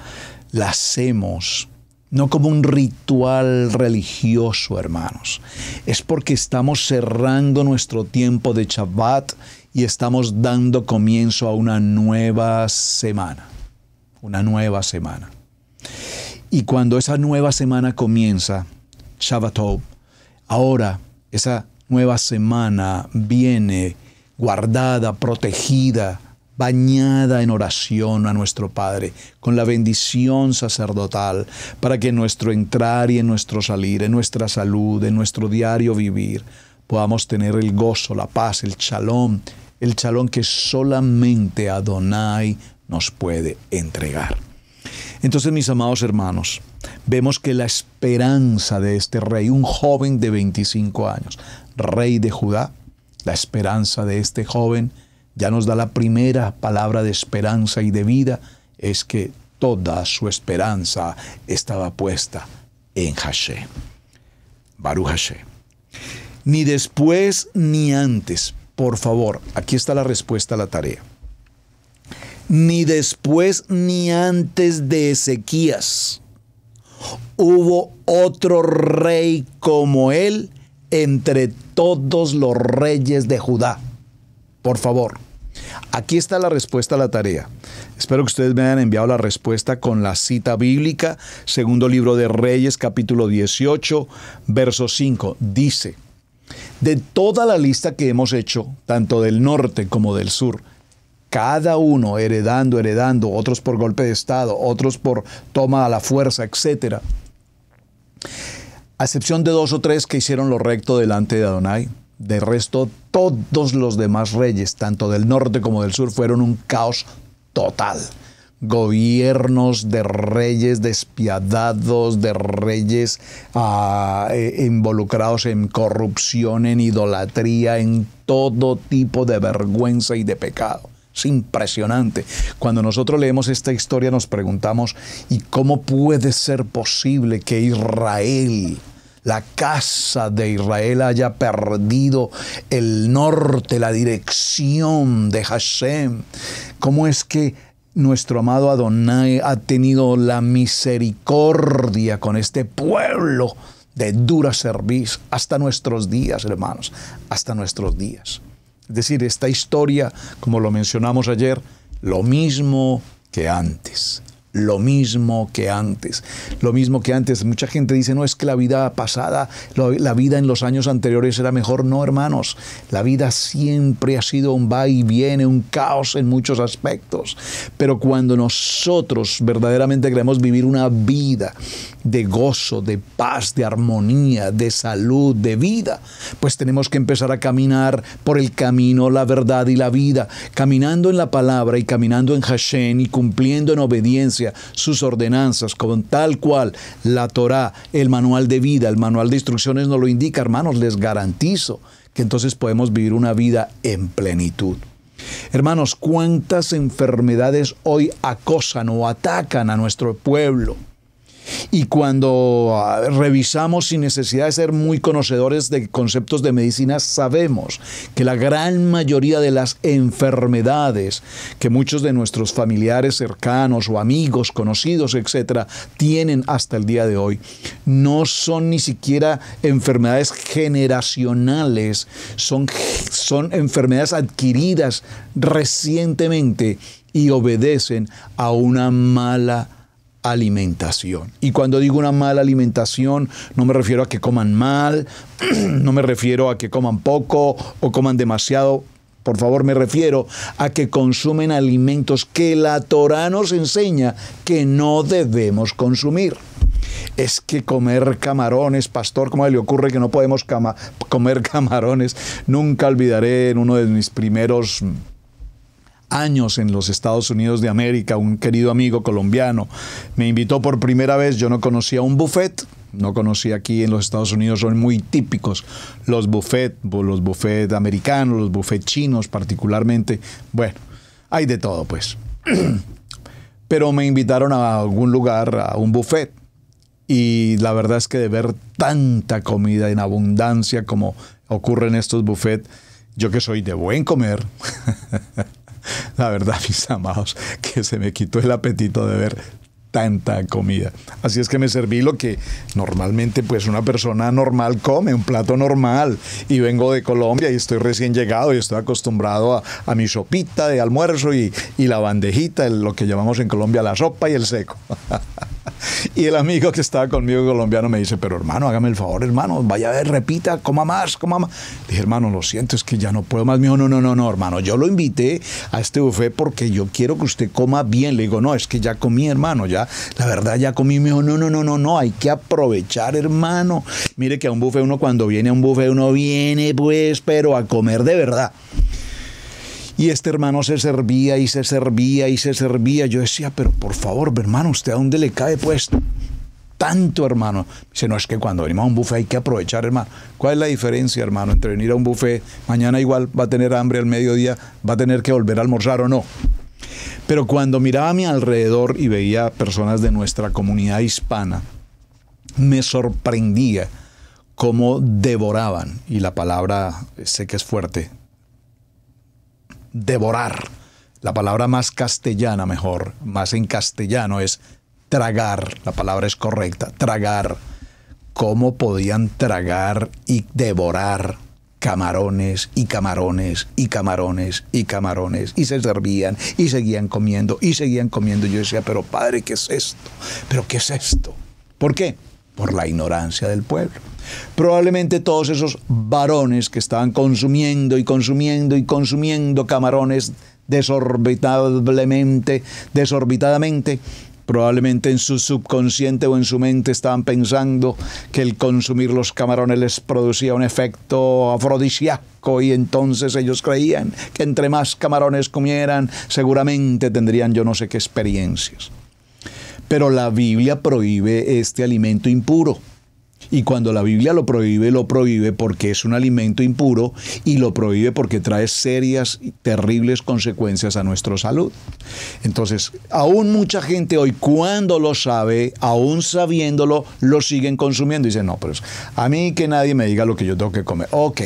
la hacemos no como un ritual religioso, hermanos. Es porque estamos cerrando nuestro tiempo de Shabbat y estamos dando comienzo a una nueva semana. Una nueva semana. Y cuando esa nueva semana comienza, Shabbat Tov, ahora esa nueva semana viene guardada, protegida, bañada en oración a nuestro Padre, con la bendición sacerdotal, para que en nuestro entrar y en nuestro salir, en nuestra salud, en nuestro diario vivir, podamos tener el gozo, la paz, el shalom que solamente Adonai nos puede entregar. Entonces, mis amados hermanos, vemos que la esperanza de este rey, un joven de 25 años, rey de Judá, la esperanza de este joven ya nos da la primera palabra de esperanza y de vida, es que toda su esperanza estaba puesta en Hashem. Baruch Hashem. Ni después ni antes, por favor, aquí está la respuesta a la tarea. Ni después ni antes de Ezequías hubo otro rey como él entre todos los reyes de Judá. Por favor, aquí está la respuesta a la tarea. Espero que ustedes me hayan enviado la respuesta con la cita bíblica. Segundo libro de Reyes, capítulo 18, verso 5. Dice: de toda la lista que hemos hecho, tanto del norte como del sur, cada uno heredando, otros por golpe de estado, otros por toma a la fuerza, etc. A excepción de 2 o 3 que hicieron lo recto delante de Adonai, de resto todos los demás reyes, tanto del norte como del sur, fueron un caos total. Gobiernos de reyes despiadados, de reyes involucrados en corrupción, en idolatría, en todo tipo de vergüenza y de pecado. Es impresionante. Cuando nosotros leemos esta historia nos preguntamos, ¿y cómo puede ser posible que Israel, la casa de Israel, haya perdido el norte, la dirección de Hashem? ¿Cómo es que nuestro amado Adonai ha tenido la misericordia con este pueblo de dura cerviz hasta nuestros días, hermanos? Hasta nuestros días. Es decir, esta historia, como lo mencionamos ayer, lo mismo que antes. Lo mismo que antes. Lo mismo que antes. Mucha gente dice, no, es que la vida pasada, la vida en los años anteriores era mejor. No, hermanos. La vida siempre ha sido un va y viene, un caos en muchos aspectos. Pero cuando nosotros verdaderamente queremos vivir una vida de gozo, de paz, de armonía, de salud, de vida, pues tenemos que empezar a caminar por el camino, la verdad y la vida, caminando en la palabra y caminando en Hashem y cumpliendo en obediencia sus ordenanzas, con tal cual la Torá, el manual de vida, el manual de instrucciones nos lo indica, hermanos. Les garantizo que entonces podemos vivir una vida en plenitud. Hermanos, ¿cuántas enfermedades hoy acosan o atacan a nuestro pueblo? Y cuando revisamos sin necesidad de ser muy conocedores de conceptos de medicina, sabemos que la gran mayoría de las enfermedades que muchos de nuestros familiares cercanos o amigos, conocidos, etcétera, tienen hasta el día de hoy, no son ni siquiera enfermedades generacionales, son enfermedades adquiridas recientemente y obedecen a una mala alimentación. Y cuando digo una mala alimentación, no me refiero a que coman mal, no me refiero a que coman poco o coman demasiado. Por favor, me refiero a que consumen alimentos que la Torá nos enseña que no debemos consumir. Es que comer camarones, pastor, ¿cómo le ocurre que no podemos comer camarones? Nunca olvidaré en uno de mis primeros años en los Estados Unidos de América, un querido amigo colombiano me invitó por primera vez. Yo no conocía un buffet, no conocía. Aquí en los Estados Unidos son muy típicos los buffets americanos, los buffets chinos particularmente. Bueno, hay de todo pues. Pero me invitaron a algún lugar, a un buffet, y la verdad es que de ver tanta comida en abundancia como ocurre en estos buffets, yo que soy de buen comer, la verdad, mis amados, que se me quitó el apetito de ver tanta comida. Así es que me serví lo que normalmente pues una persona normal come, un plato normal. Y vengo de Colombia y estoy recién llegado y estoy acostumbrado a mi sopita de almuerzo y la bandejita, lo que llamamos en Colombia la sopa y el seco. Y el amigo que estaba conmigo colombiano me dice, pero hermano, hágame el favor, hermano, vaya a ver, repita, coma más, coma más. Dije, hermano, lo siento, es que ya no puedo más. Me dijo, no, hermano, yo lo invité a este buffet porque yo quiero que usted coma bien. Le digo, no, es que ya comí, hermano, ya, la verdad, ya comí. Me dijo, no, hay que aprovechar, hermano. Mire que a un buffet uno cuando viene a un buffet uno viene pues, pero a comer de verdad. Y este hermano se servía y se servía y se servía. Yo decía, pero por favor, hermano, ¿usted a dónde le cae puesto? tanto, hermano. Dice, no, es que cuando venimos a un buffet hay que aprovechar, hermano. ¿Cuál es la diferencia, hermano, entre venir a un buffet, mañana igual va a tener hambre al mediodía, va a tener que volver a almorzar o no? Pero cuando miraba a mi alrededor y veía personas de nuestra comunidad hispana, me sorprendía cómo devoraban, y la palabra sé que es fuerte, devorar, la palabra más castellana mejor, más en castellano es tragar, la palabra es correcta, tragar, cómo podían tragar y devorar camarones y camarones y camarones y camarones, y se servían y seguían comiendo y seguían comiendo. Yo decía, pero padre, ¿qué es esto? ¿Pero qué es esto? ¿Por qué? Por la ignorancia del pueblo. Probablemente todos esos varones que estaban consumiendo y consumiendo y consumiendo camarones desorbitadamente, probablemente en su subconsciente o en su mente estaban pensando que el consumir los camarones les producía un efecto afrodisíaco, y entonces ellos creían que entre más camarones comieran, seguramente tendrían yo no sé qué experiencias. Pero la Biblia prohíbe este alimento impuro. Y cuando la Biblia lo prohíbe porque es un alimento impuro, y lo prohíbe porque trae serias y terribles consecuencias a nuestra salud. Entonces, aún mucha gente hoy, cuando lo sabe, aún sabiéndolo, lo siguen consumiendo. Dicen, no, pero a mí que nadie me diga lo que yo tengo que comer. Ok,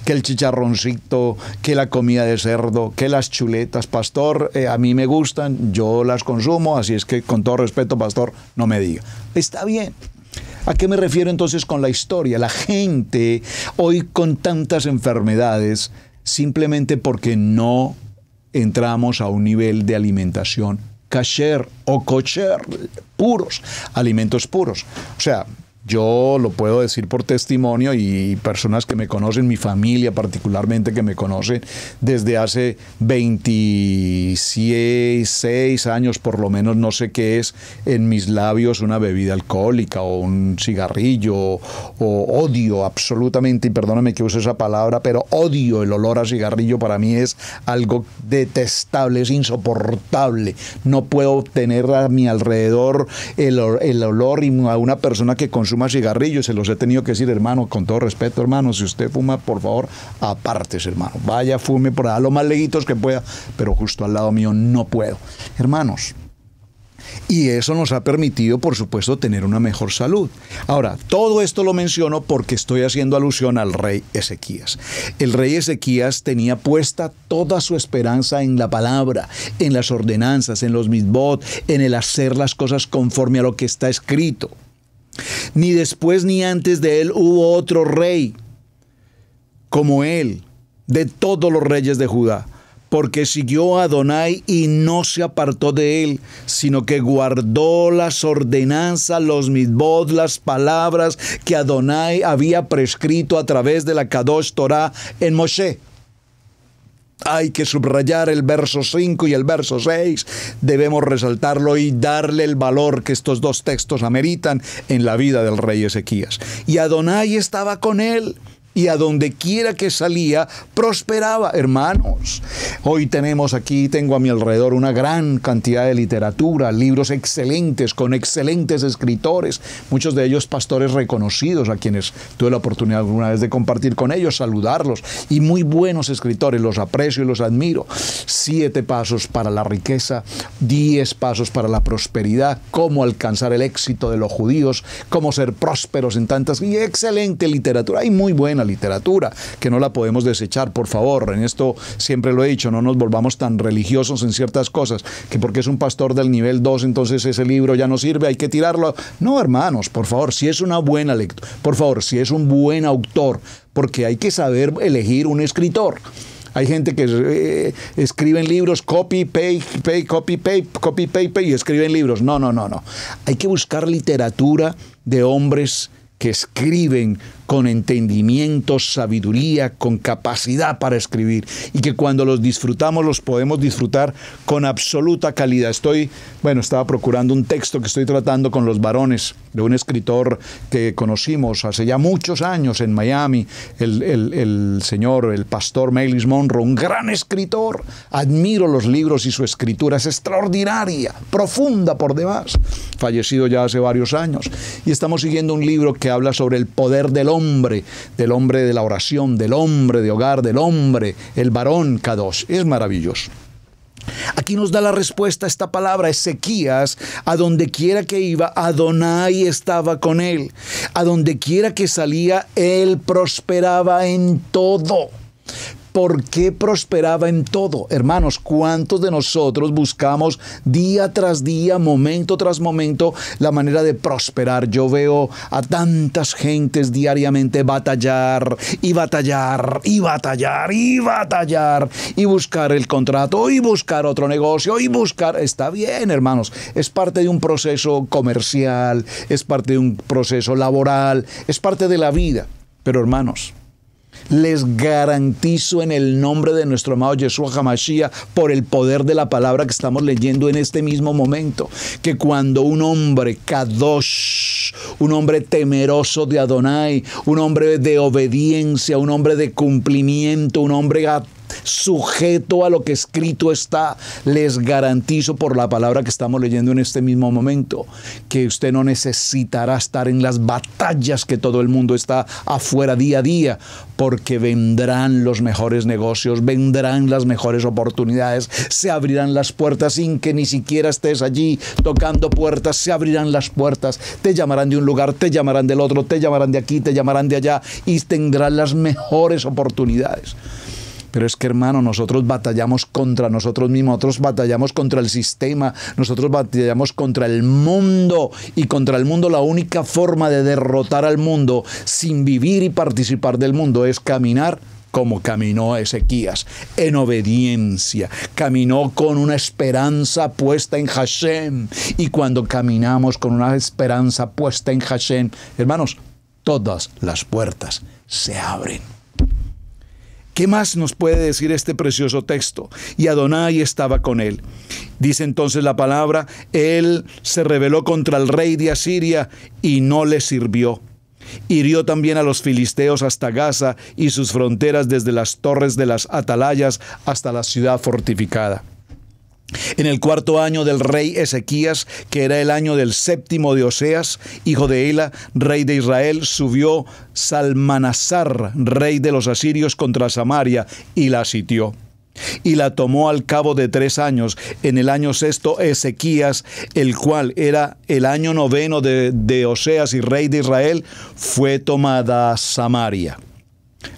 que el chicharroncito, que la comida de cerdo, que las chuletas, pastor, a mí me gustan, yo las consumo, así es que con todo respeto, pastor, no me diga. Está bien. ¿A qué me refiero entonces con la historia? La gente hoy con tantas enfermedades simplemente porque no entramos a un nivel de alimentación kasher o kosher, puros, alimentos puros. O sea, yo lo puedo decir por testimonio, y personas que me conocen, mi familia particularmente que me conocen desde hace 26 años por lo menos, no sé qué es en mis labios una bebida alcohólica o un cigarrillo, o odio absolutamente, y perdóname que use esa palabra, pero odio el olor a cigarrillo. Para mí es algo detestable, es insoportable. No puedo tener a mi alrededor el olor, y a una persona que consume cigarrillos, se los he tenido que decir, hermano, con todo respeto, hermano, si usted fuma, por favor, apártese, hermano, vaya, fume por allá lo más lejitos que pueda, pero justo al lado mío no puedo, hermanos. Y eso nos ha permitido, por supuesto, tener una mejor salud. Ahora, todo esto lo menciono porque estoy haciendo alusión al rey Ezequías. El rey Ezequías tenía puesta toda su esperanza en la palabra, en las ordenanzas, en los mitzvot, en el hacer las cosas conforme a lo que está escrito. Ni después ni antes de él hubo otro rey como él, de todos los reyes de Judá, porque siguió a Adonai y no se apartó de él, sino que guardó las ordenanzas, los mitzvot, las palabras que Adonai había prescrito a través de la Kadosh Torah en Moshe. Hay que subrayar el verso 5 y el verso 6, debemos resaltarlo y darle el valor que estos dos textos ameritan en la vida del rey Ezequías. Y Adonai estaba con él, y a donde quiera que salía, prosperaba. Hermanos, hoy tengo a mi alrededor una gran cantidad de literatura, libros excelentes, con excelentes escritores, muchos de ellos pastores reconocidos, a quienes tuve la oportunidad alguna vez de compartir con ellos, saludarlos, y muy buenos escritores, los aprecio y los admiro. 7 pasos para la riqueza, 10 pasos para la prosperidad, cómo alcanzar el éxito de los judíos, cómo ser prósperos en tantas, y excelente literatura, hay muy buena literatura, que no la podemos desechar, por favor. En esto siempre lo he dicho, no nos volvamos tan religiosos en ciertas cosas, que porque es un pastor del nivel 2, entonces ese libro ya no sirve, hay que tirarlo. No, hermanos, por favor, si es una buena lectura, por favor, si es un buen autor, porque hay que saber elegir un escritor. Hay gente que escriben libros, copy, paste, y escriben libros. No. Hay que buscar literatura de hombres que escriben con entendimiento, sabiduría, con capacidad para escribir, y que cuando los disfrutamos los podemos disfrutar con absoluta calidad. Estaba procurando un texto que estoy tratando con los varones de un escritor que conocimos hace ya muchos años en Miami, el pastor Myles Munroe, un gran escritor. Admiro los libros y su escritura es extraordinaria, profunda por demás, fallecido ya hace varios años. Y estamos siguiendo un libro que habla sobre el poder del hombre de la oración, del hombre de hogar, del hombre, el varón Kadosh. Es maravilloso. Aquí nos da la respuesta a esta palabra. Ezequías, a donde quiera que iba, Adonai estaba con él. A donde quiera que salía, él prosperaba en todo. ¿Por qué prosperaba en todo? Hermanos, ¿cuántos de nosotros buscamos día tras día, momento tras momento, la manera de prosperar? Yo veo a tantas gentes diariamente batallar y batallar y batallar y batallar y buscar el contrato y buscar otro negocio y buscar... Está bien, hermanos, es parte de un proceso comercial, es parte de un proceso laboral, es parte de la vida. Pero, hermanos, les garantizo en el nombre de nuestro amado Yeshua HaMashiach, por el poder de la palabra que estamos leyendo en este mismo momento, que cuando un hombre Kadosh, un hombre temeroso de Adonai, un hombre de obediencia, un hombre de cumplimiento, un hombre sujeto a lo que escrito está, les garantizo por la palabra que estamos leyendo en este mismo momento, que usted no necesitará estar en las batallas que todo el mundo está afuera día a día, porque vendrán los mejores negocios, vendrán las mejores oportunidades, se abrirán las puertas sin que ni siquiera estés allí tocando puertas, se abrirán las puertas, te llamarán de un lugar, te llamarán del otro, te llamarán de aquí, te llamarán de allá, y tendrán las mejores oportunidades. Pero es que, hermano, nosotros batallamos contra nosotros mismos, nosotros batallamos contra el sistema, nosotros batallamos contra el mundo, y contra el mundo la única forma de derrotar al mundo sin vivir y participar del mundo es caminar como caminó Ezequías, en obediencia. Caminó con una esperanza puesta en Hashem, y cuando caminamos con una esperanza puesta en Hashem, hermanos, todas las puertas se abren. ¿Qué más nos puede decir este precioso texto? Y Adonai estaba con él. Dice entonces la palabra, él se rebeló contra el rey de Asiria y no le sirvió. Hirió también a los filisteos hasta Gaza y sus fronteras, desde las torres de las atalayas hasta la ciudad fortificada. En el 4º año del rey Ezequías, que era el año del 7º de Oseas, hijo de Ela, rey de Israel, subió Salmanasar, rey de los asirios, contra Samaria y la sitió. Y la tomó al cabo de 3 años, en el año 6º Ezequías, el cual era el año 9º de Oseas y rey de Israel, fue tomada Samaria.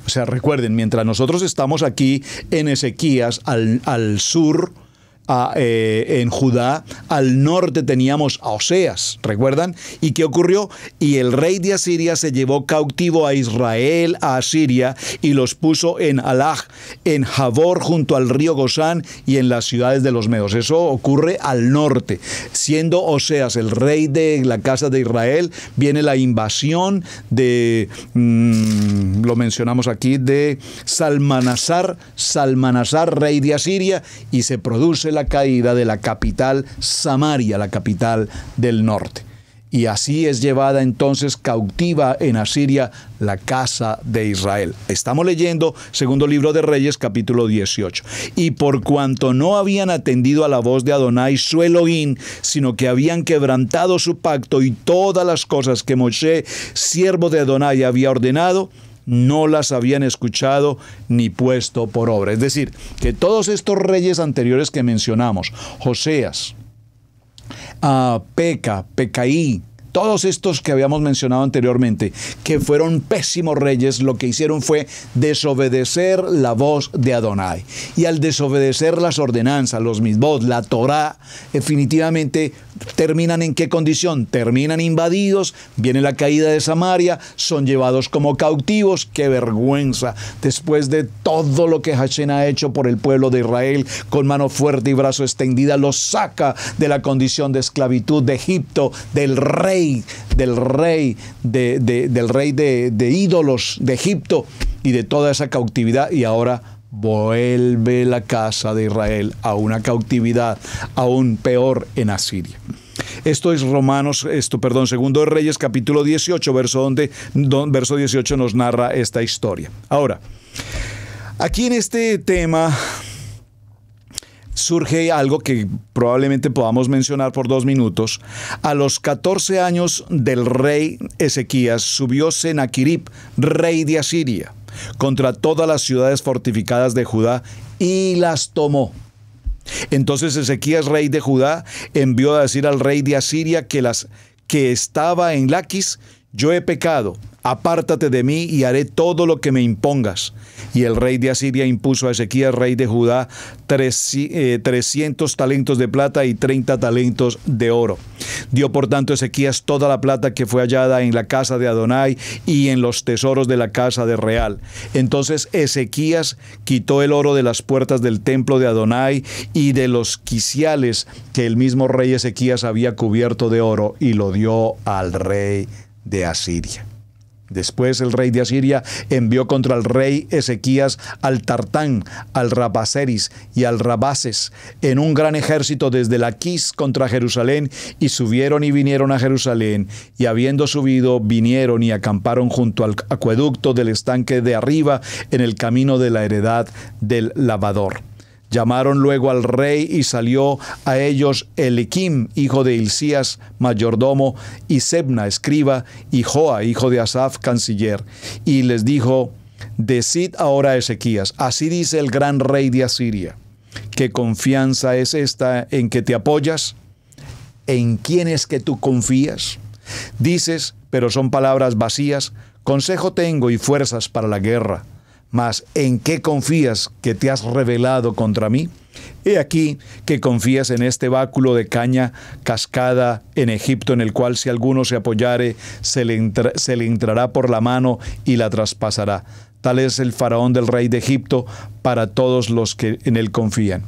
O sea, recuerden, mientras nosotros estamos aquí en Ezequías, al sur, en Judá, al norte teníamos a Oseas, ¿recuerdan? ¿Y qué ocurrió? Y el rey de Asiria se llevó cautivo a Israel, a Asiria, y los puso en Halach, en Javor, junto al río Gozán, y en las ciudades de los medos. Eso ocurre al norte. Siendo Oseas el rey de la casa de Israel, viene la invasión de, lo mencionamos aquí, de Salmanasar, rey de Asiria, y se produce la caída de la capital Samaria, la capital del norte. Y así es llevada entonces cautiva en Asiria la casa de Israel. Estamos leyendo segundo libro de Reyes, capítulo 18. Y por cuanto no habían atendido a la voz de Adonai su Elohim, sino que habían quebrantado su pacto y todas las cosas que Moshe, siervo de Adonai, había ordenado, no las habían escuchado ni puesto por obra. Es decir, que todos estos reyes anteriores que mencionamos, Joseas, Pecaí, todos estos que habíamos mencionado anteriormente, que fueron pésimos reyes, lo que hicieron fue desobedecer la voz de Adonai. Y al desobedecer las ordenanzas, los mitzvot, la Torá, definitivamente ¿Terminan en qué condición? Terminan invadidos, viene la caída de Samaria, son llevados como cautivos. ¡Qué vergüenza! Después de todo lo que Hashem ha hecho por el pueblo de Israel, con mano fuerte y brazo extendida, los saca de la condición de esclavitud de Egipto, del rey de ídolos de Egipto y de toda esa cautividad, y ahora vuelve la casa de Israel a una cautividad aún peor en Asiria. Esto es Segundo de Reyes, capítulo 18, verso 18 nos narra esta historia. Ahora, aquí en este tema surge algo que probablemente podamos mencionar por 2 minutos. A los 14 años del rey Ezequías subió Sennaquerib, rey de Asiria, contra todas las ciudades fortificadas de Judá y las tomó. Entonces Ezequías, rey de Judá, envió a decir al rey de Asiria que estaba en Laquis: yo he pecado, apártate de mí y haré todo lo que me impongas. Y el rey de Asiria impuso a Ezequías, rey de Judá, 300 talentos de plata y 30 talentos de oro. Dio por tanto Ezequías toda la plata que fue hallada en la casa de Adonai y en los tesoros de la casa de Real. Entonces Ezequías quitó el oro de las puertas del templo de Adonai y de los quiciales que el mismo rey Ezequías había cubierto de oro, y lo dio al rey de Asiria. Después el rey de Asiria envió contra el rey Ezequías al Tartán, al Rabaseris y al Rabases en un gran ejército desde Laquis contra Jerusalén, y subieron y vinieron a Jerusalén, y habiendo subido vinieron y acamparon junto al acueducto del estanque de arriba, en el camino de la heredad del lavador. Llamaron luego al rey y salió a ellos Eliquim, hijo de Hilcías, mayordomo, y Sebna, escriba, y Joa, hijo de Asaf, canciller. Y les dijo: decid ahora a Ezequías, así dice el gran rey de Asiria: ¿qué confianza es esta en que te apoyas? ¿En quién es que tú confías? Dices, pero son palabras vacías: consejo tengo y fuerzas para la guerra. Mas, ¿en qué confías que te has rebelado contra mí? He aquí que confías en este báculo de caña cascada en Egipto, en el cual si alguno se apoyare, se le entrará por la mano y la traspasará. Tal es el faraón del rey de Egipto para todos los que en él confían.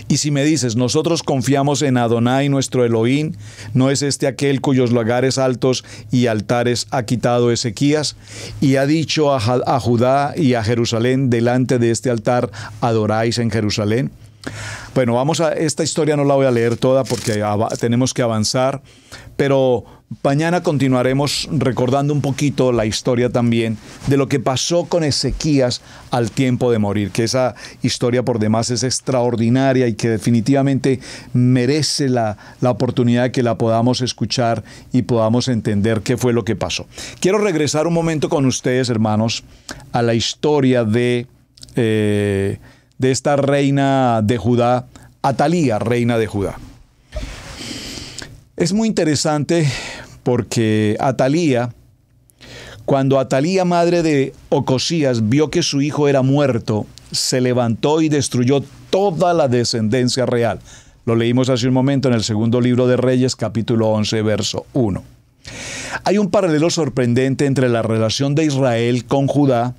Y si me dices: nosotros confiamos en Adonai nuestro Elohim, ¿no es este aquel cuyos lugares altos y altares ha quitado Ezequías? Y ha dicho a Judá y a Jerusalén: delante de este altar adoráis en Jerusalén. Bueno, esta historia no la voy a leer toda porque tenemos que avanzar, pero mañana continuaremos recordando un poquito la historia también de lo que pasó con Ezequías al tiempo de morir, que esa historia por demás es extraordinaria y que definitivamente merece la oportunidad de que la podamos escuchar y podamos entender qué fue lo que pasó. Quiero regresar un momento con ustedes, hermanos, a la historia de esta reina de Judá, Atalía, reina de Judá. Es muy interesante porque cuando Atalía, madre de Ocosías, vio que su hijo era muerto, se levantó y destruyó toda la descendencia real. Lo leímos hace un momento en el segundo libro de Reyes, capítulo 11, verso 1. Hay un paralelo sorprendente entre la relación de Israel con Judá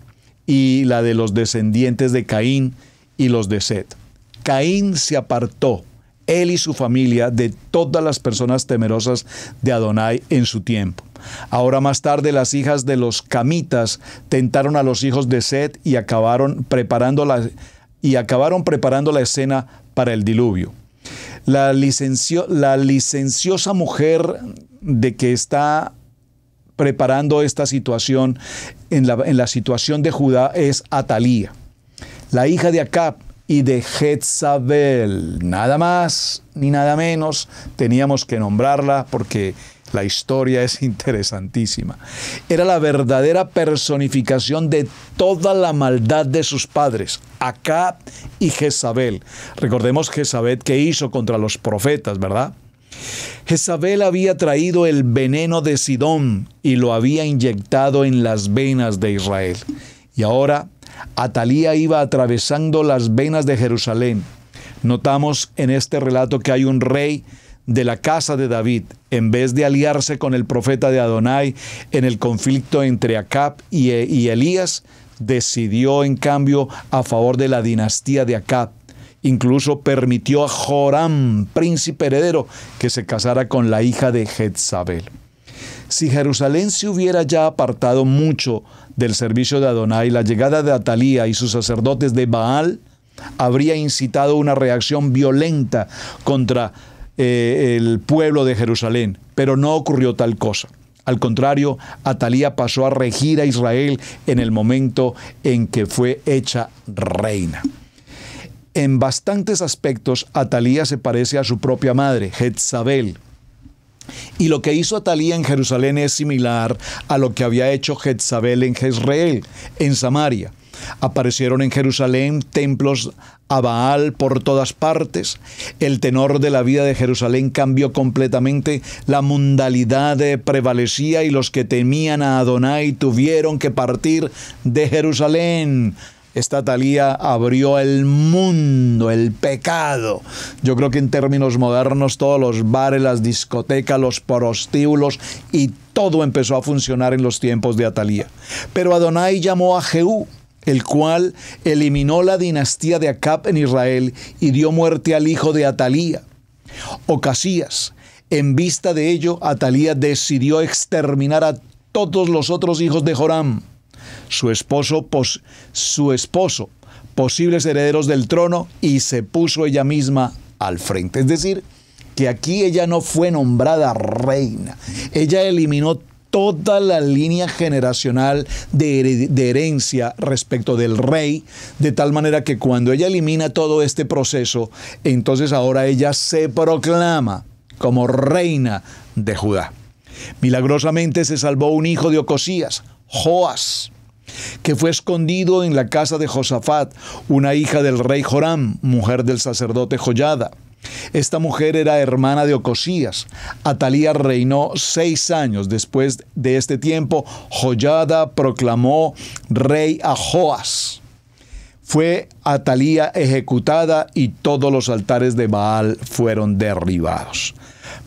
y la de los descendientes de Caín y los de Set. Caín se apartó, él y su familia, de todas las personas temerosas de Adonai en su tiempo. Ahora más tarde las hijas de los camitas tentaron a los hijos de Set y acabaron preparando la escena para el diluvio. La licenciosa mujer de que está preparando esta situación en la situación de Judá es Atalía, la hija de Acab y de Jezabel. Nada más ni nada menos, teníamos que nombrarla porque la historia es interesantísima. Era la verdadera personificación de toda la maldad de sus padres, Acab y Jezabel. Recordemos Jezabel que hizo contra los profetas, ¿verdad? Jezabel había traído el veneno de Sidón y lo había inyectado en las venas de Israel. Y ahora Atalía iba atravesando las venas de Jerusalén. Notamos en este relato que hay un rey de la casa de David, en vez de aliarse con el profeta de Adonai en el conflicto entre Acab y Elías, decidió en cambio a favor de la dinastía de Acab. Incluso permitió a Joram, príncipe heredero, que se casara con la hija de Jezabel. Si Jerusalén se hubiera ya apartado mucho del servicio de Adonai, la llegada de Atalía y sus sacerdotes de Baal habría incitado una reacción violenta contra el pueblo de Jerusalén, pero no ocurrió tal cosa. Al contrario, Atalía pasó a regir a Israel en el momento en que fue hecha reina. En bastantes aspectos, Atalía se parece a su propia madre, Jezabel. Y lo que hizo Atalía en Jerusalén es similar a lo que había hecho Jezabel en Jezreel, en Samaria. Aparecieron en Jerusalén templos a Baal por todas partes. El tenor de la vida de Jerusalén cambió completamente. La mundanalidad prevalecía y los que temían a Adonai tuvieron que partir de Jerusalén. Esta Atalía abrió el mundo, el pecado. Yo creo que en términos modernos todos los bares, las discotecas, los prostíbulos y todo empezó a funcionar en los tiempos de Atalía. Pero Adonai llamó a Jehú, el cual eliminó la dinastía de Acab en Israel y dio muerte al hijo de Atalía, Ocasías. En vista de ello, Atalía decidió exterminar a todos los otros hijos de Joram, su esposo, posibles herederos del trono, y se puso ella misma al frente. Es decir, que aquí ella no fue nombrada reina. Ella eliminó toda la línea generacional de herencia respecto del rey, de tal manera que cuando ella elimina todo este proceso, entonces ahora ella se proclama como reina de Judá. Milagrosamente se salvó un hijo de Ocosías, Joas, que fue escondido en la casa de Josafat, una hija del rey Joram, mujer del sacerdote Joyada. Esta mujer era hermana de Ocosías. Atalía reinó 6 años. Después de este tiempo, Joyada proclamó rey a Joas. Fue Atalía ejecutada y todos los altares de Baal fueron derribados.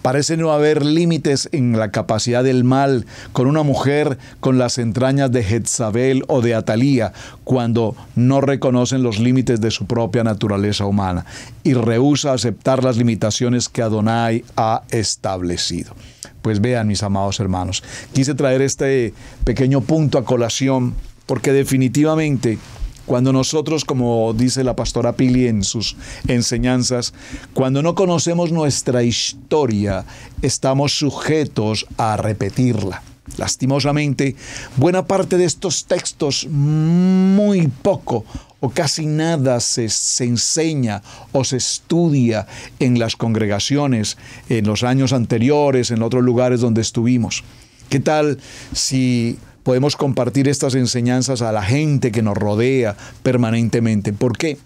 Parece no haber límites en la capacidad del mal con una mujer con las entrañas de Jezabel o de Atalía cuando no reconocen los límites de su propia naturaleza humana y rehúsa aceptar las limitaciones que Adonai ha establecido. Pues vean, mis amados hermanos, quise traer este pequeño punto a colación porque definitivamente cuando nosotros, como dice la pastora Pili en sus enseñanzas, cuando no conocemos nuestra historia, estamos sujetos a repetirla. Lastimosamente, buena parte de estos textos, muy poco o casi nada se enseña o se estudia en las congregaciones, en los años anteriores, en otros lugares donde estuvimos. ¿Qué tal si podemos compartir estas enseñanzas a la gente que nos rodea permanentemente? ¿Por qué?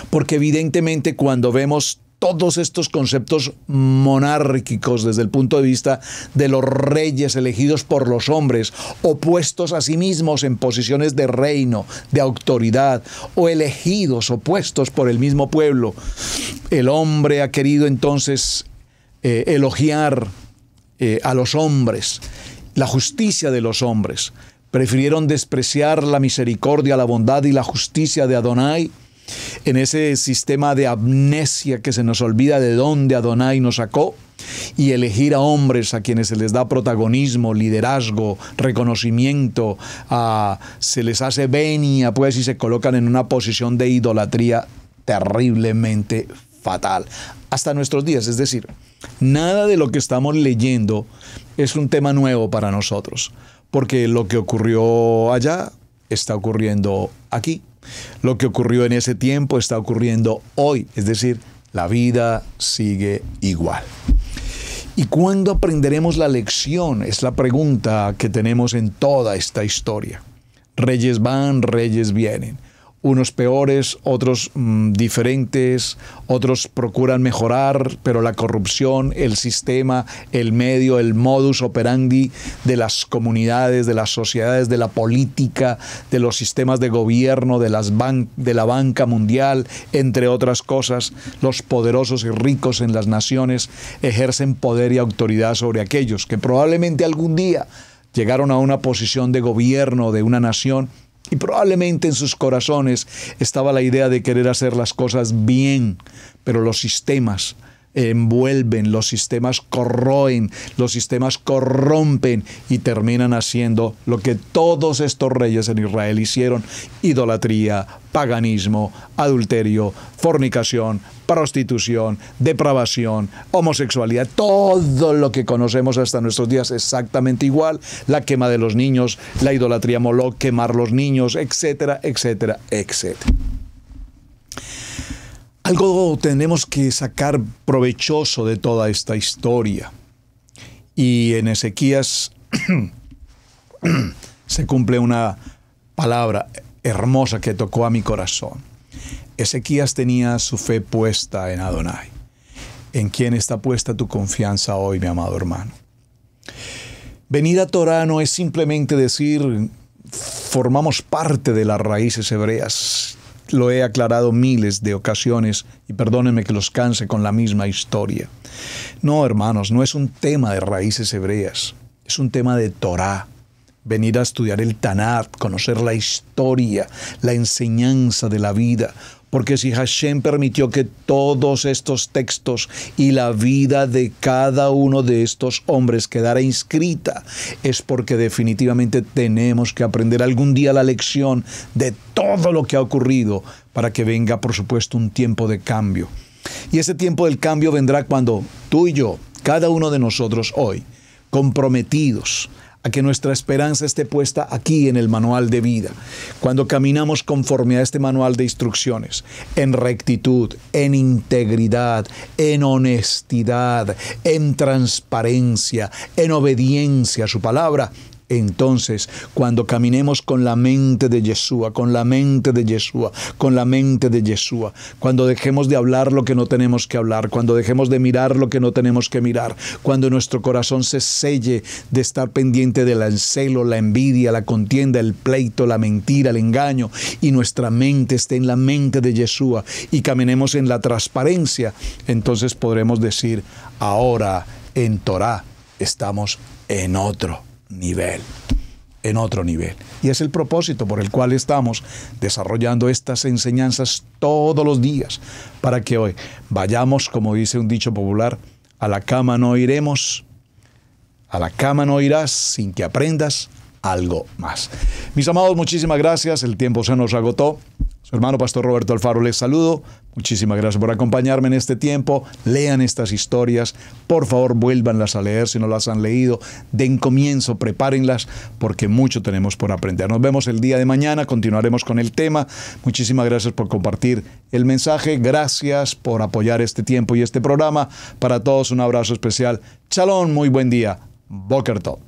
Porque evidentemente cuando vemos todos estos conceptos monárquicos desde el punto de vista de los reyes elegidos por los hombres, opuestos a sí mismos en posiciones de reino, de autoridad, o elegidos, opuestos por el mismo pueblo, el hombre ha querido entonces elogiar a los hombres, la justicia de los hombres. Prefirieron despreciar la misericordia, la bondad y la justicia de Adonai en ese sistema de amnesia que se nos olvida de dónde Adonai nos sacó, y elegir a hombres a quienes se les da protagonismo, liderazgo, reconocimiento, se les hace venia, pues, y se colocan en una posición de idolatría terriblemente fatal hasta nuestros días. Es decir, nada de lo que estamos leyendo es un tema nuevo para nosotros, porque lo que ocurrió allá está ocurriendo aquí. Lo que ocurrió en ese tiempo está ocurriendo hoy. Es decir, la vida sigue igual. ¿Y cuándo aprenderemos la lección? Es la pregunta que tenemos en toda esta historia. Reyes van, reyes vienen. unos peores, otros diferentes, otros procuran mejorar, pero la corrupción, el sistema, el medio, el modus operandi de las comunidades, de las sociedades, de la política, de los sistemas de gobierno, de la banca mundial, entre otras cosas, los poderosos y ricos en las naciones ejercen poder y autoridad sobre aquellos que probablemente algún día llegaron a una posición de gobierno de una nación. Y probablemente en sus corazones estaba la idea de querer hacer las cosas bien, pero los sistemas envuelven, los sistemas corroen, los sistemas corrompen y terminan haciendo lo que todos estos reyes en Israel hicieron: idolatría, paganismo, adulterio, fornicación, prostitución, depravación, homosexualidad, todo lo que conocemos hasta nuestros días exactamente igual, la quema de los niños, la idolatría Moloc, quemar los niños, etcétera, etcétera, etcétera. Algo tenemos que sacar provechoso de toda esta historia. Y en Ezequías se cumple una palabra hermosa que tocó a mi corazón. Ezequías tenía su fe puesta en Adonai. ¿En quién está puesta tu confianza hoy, mi amado hermano? Venir a Torah no es simplemente decir formamos parte de las raíces hebreas. Lo he aclarado miles de ocasiones y perdónenme que los canse con la misma historia. No, hermanos, no es un tema de raíces hebreas, es un tema de Torah. Venir a estudiar el Tanakh, conocer la historia, la enseñanza de la vida. Porque si Hashem permitió que todos estos textos y la vida de cada uno de estos hombres quedara inscrita, es porque definitivamente tenemos que aprender algún día la lección de todo lo que ha ocurrido para que venga, por supuesto, un tiempo de cambio. Y ese tiempo del cambio vendrá cuando tú y yo, cada uno de nosotros hoy, comprometidos a que nuestra esperanza esté puesta aquí en el manual de vida, cuando caminamos conforme a este manual de instrucciones, en rectitud, en integridad, en honestidad, en transparencia, en obediencia a su palabra. Entonces, cuando caminemos con la mente de Yeshua, con la mente de Yeshua, con la mente de Yeshua, cuando dejemos de hablar lo que no tenemos que hablar, cuando dejemos de mirar lo que no tenemos que mirar, cuando nuestro corazón se selle de estar pendiente del celo, la envidia, la contienda, el pleito, la mentira, el engaño, y nuestra mente esté en la mente de Yeshua y caminemos en la transparencia, entonces podremos decir, ahora en Torah estamos en otro nivel. Y es el propósito por el cual estamos desarrollando estas enseñanzas todos los días, para que hoy vayamos, como dice un dicho popular, a la cama no iremos, a la cama no irás sin que aprendas algo más. Mis amados, muchísimas gracias, el tiempo se nos agotó. Su hermano Pastor Roberto Alfaro les saludo. Muchísimas gracias por acompañarme en este tiempo. Lean estas historias. Por favor, vuélvanlas a leer si no las han leído. Den comienzo, prepárenlas, porque mucho tenemos por aprender. Nos vemos el día de mañana. Continuaremos con el tema. Muchísimas gracias por compartir el mensaje. Gracias por apoyar este tiempo y este programa. Para todos, un abrazo especial. Shalom, muy buen día. Boker Tov.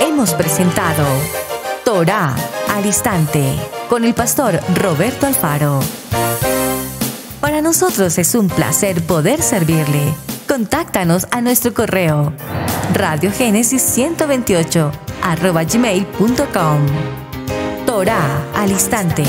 Hemos presentado Torah al Instante con el pastor Roberto Alfaro. Para nosotros es un placer poder servirle. Contáctanos a nuestro correo radiogenesis128@gmail.com. Torah al Instante.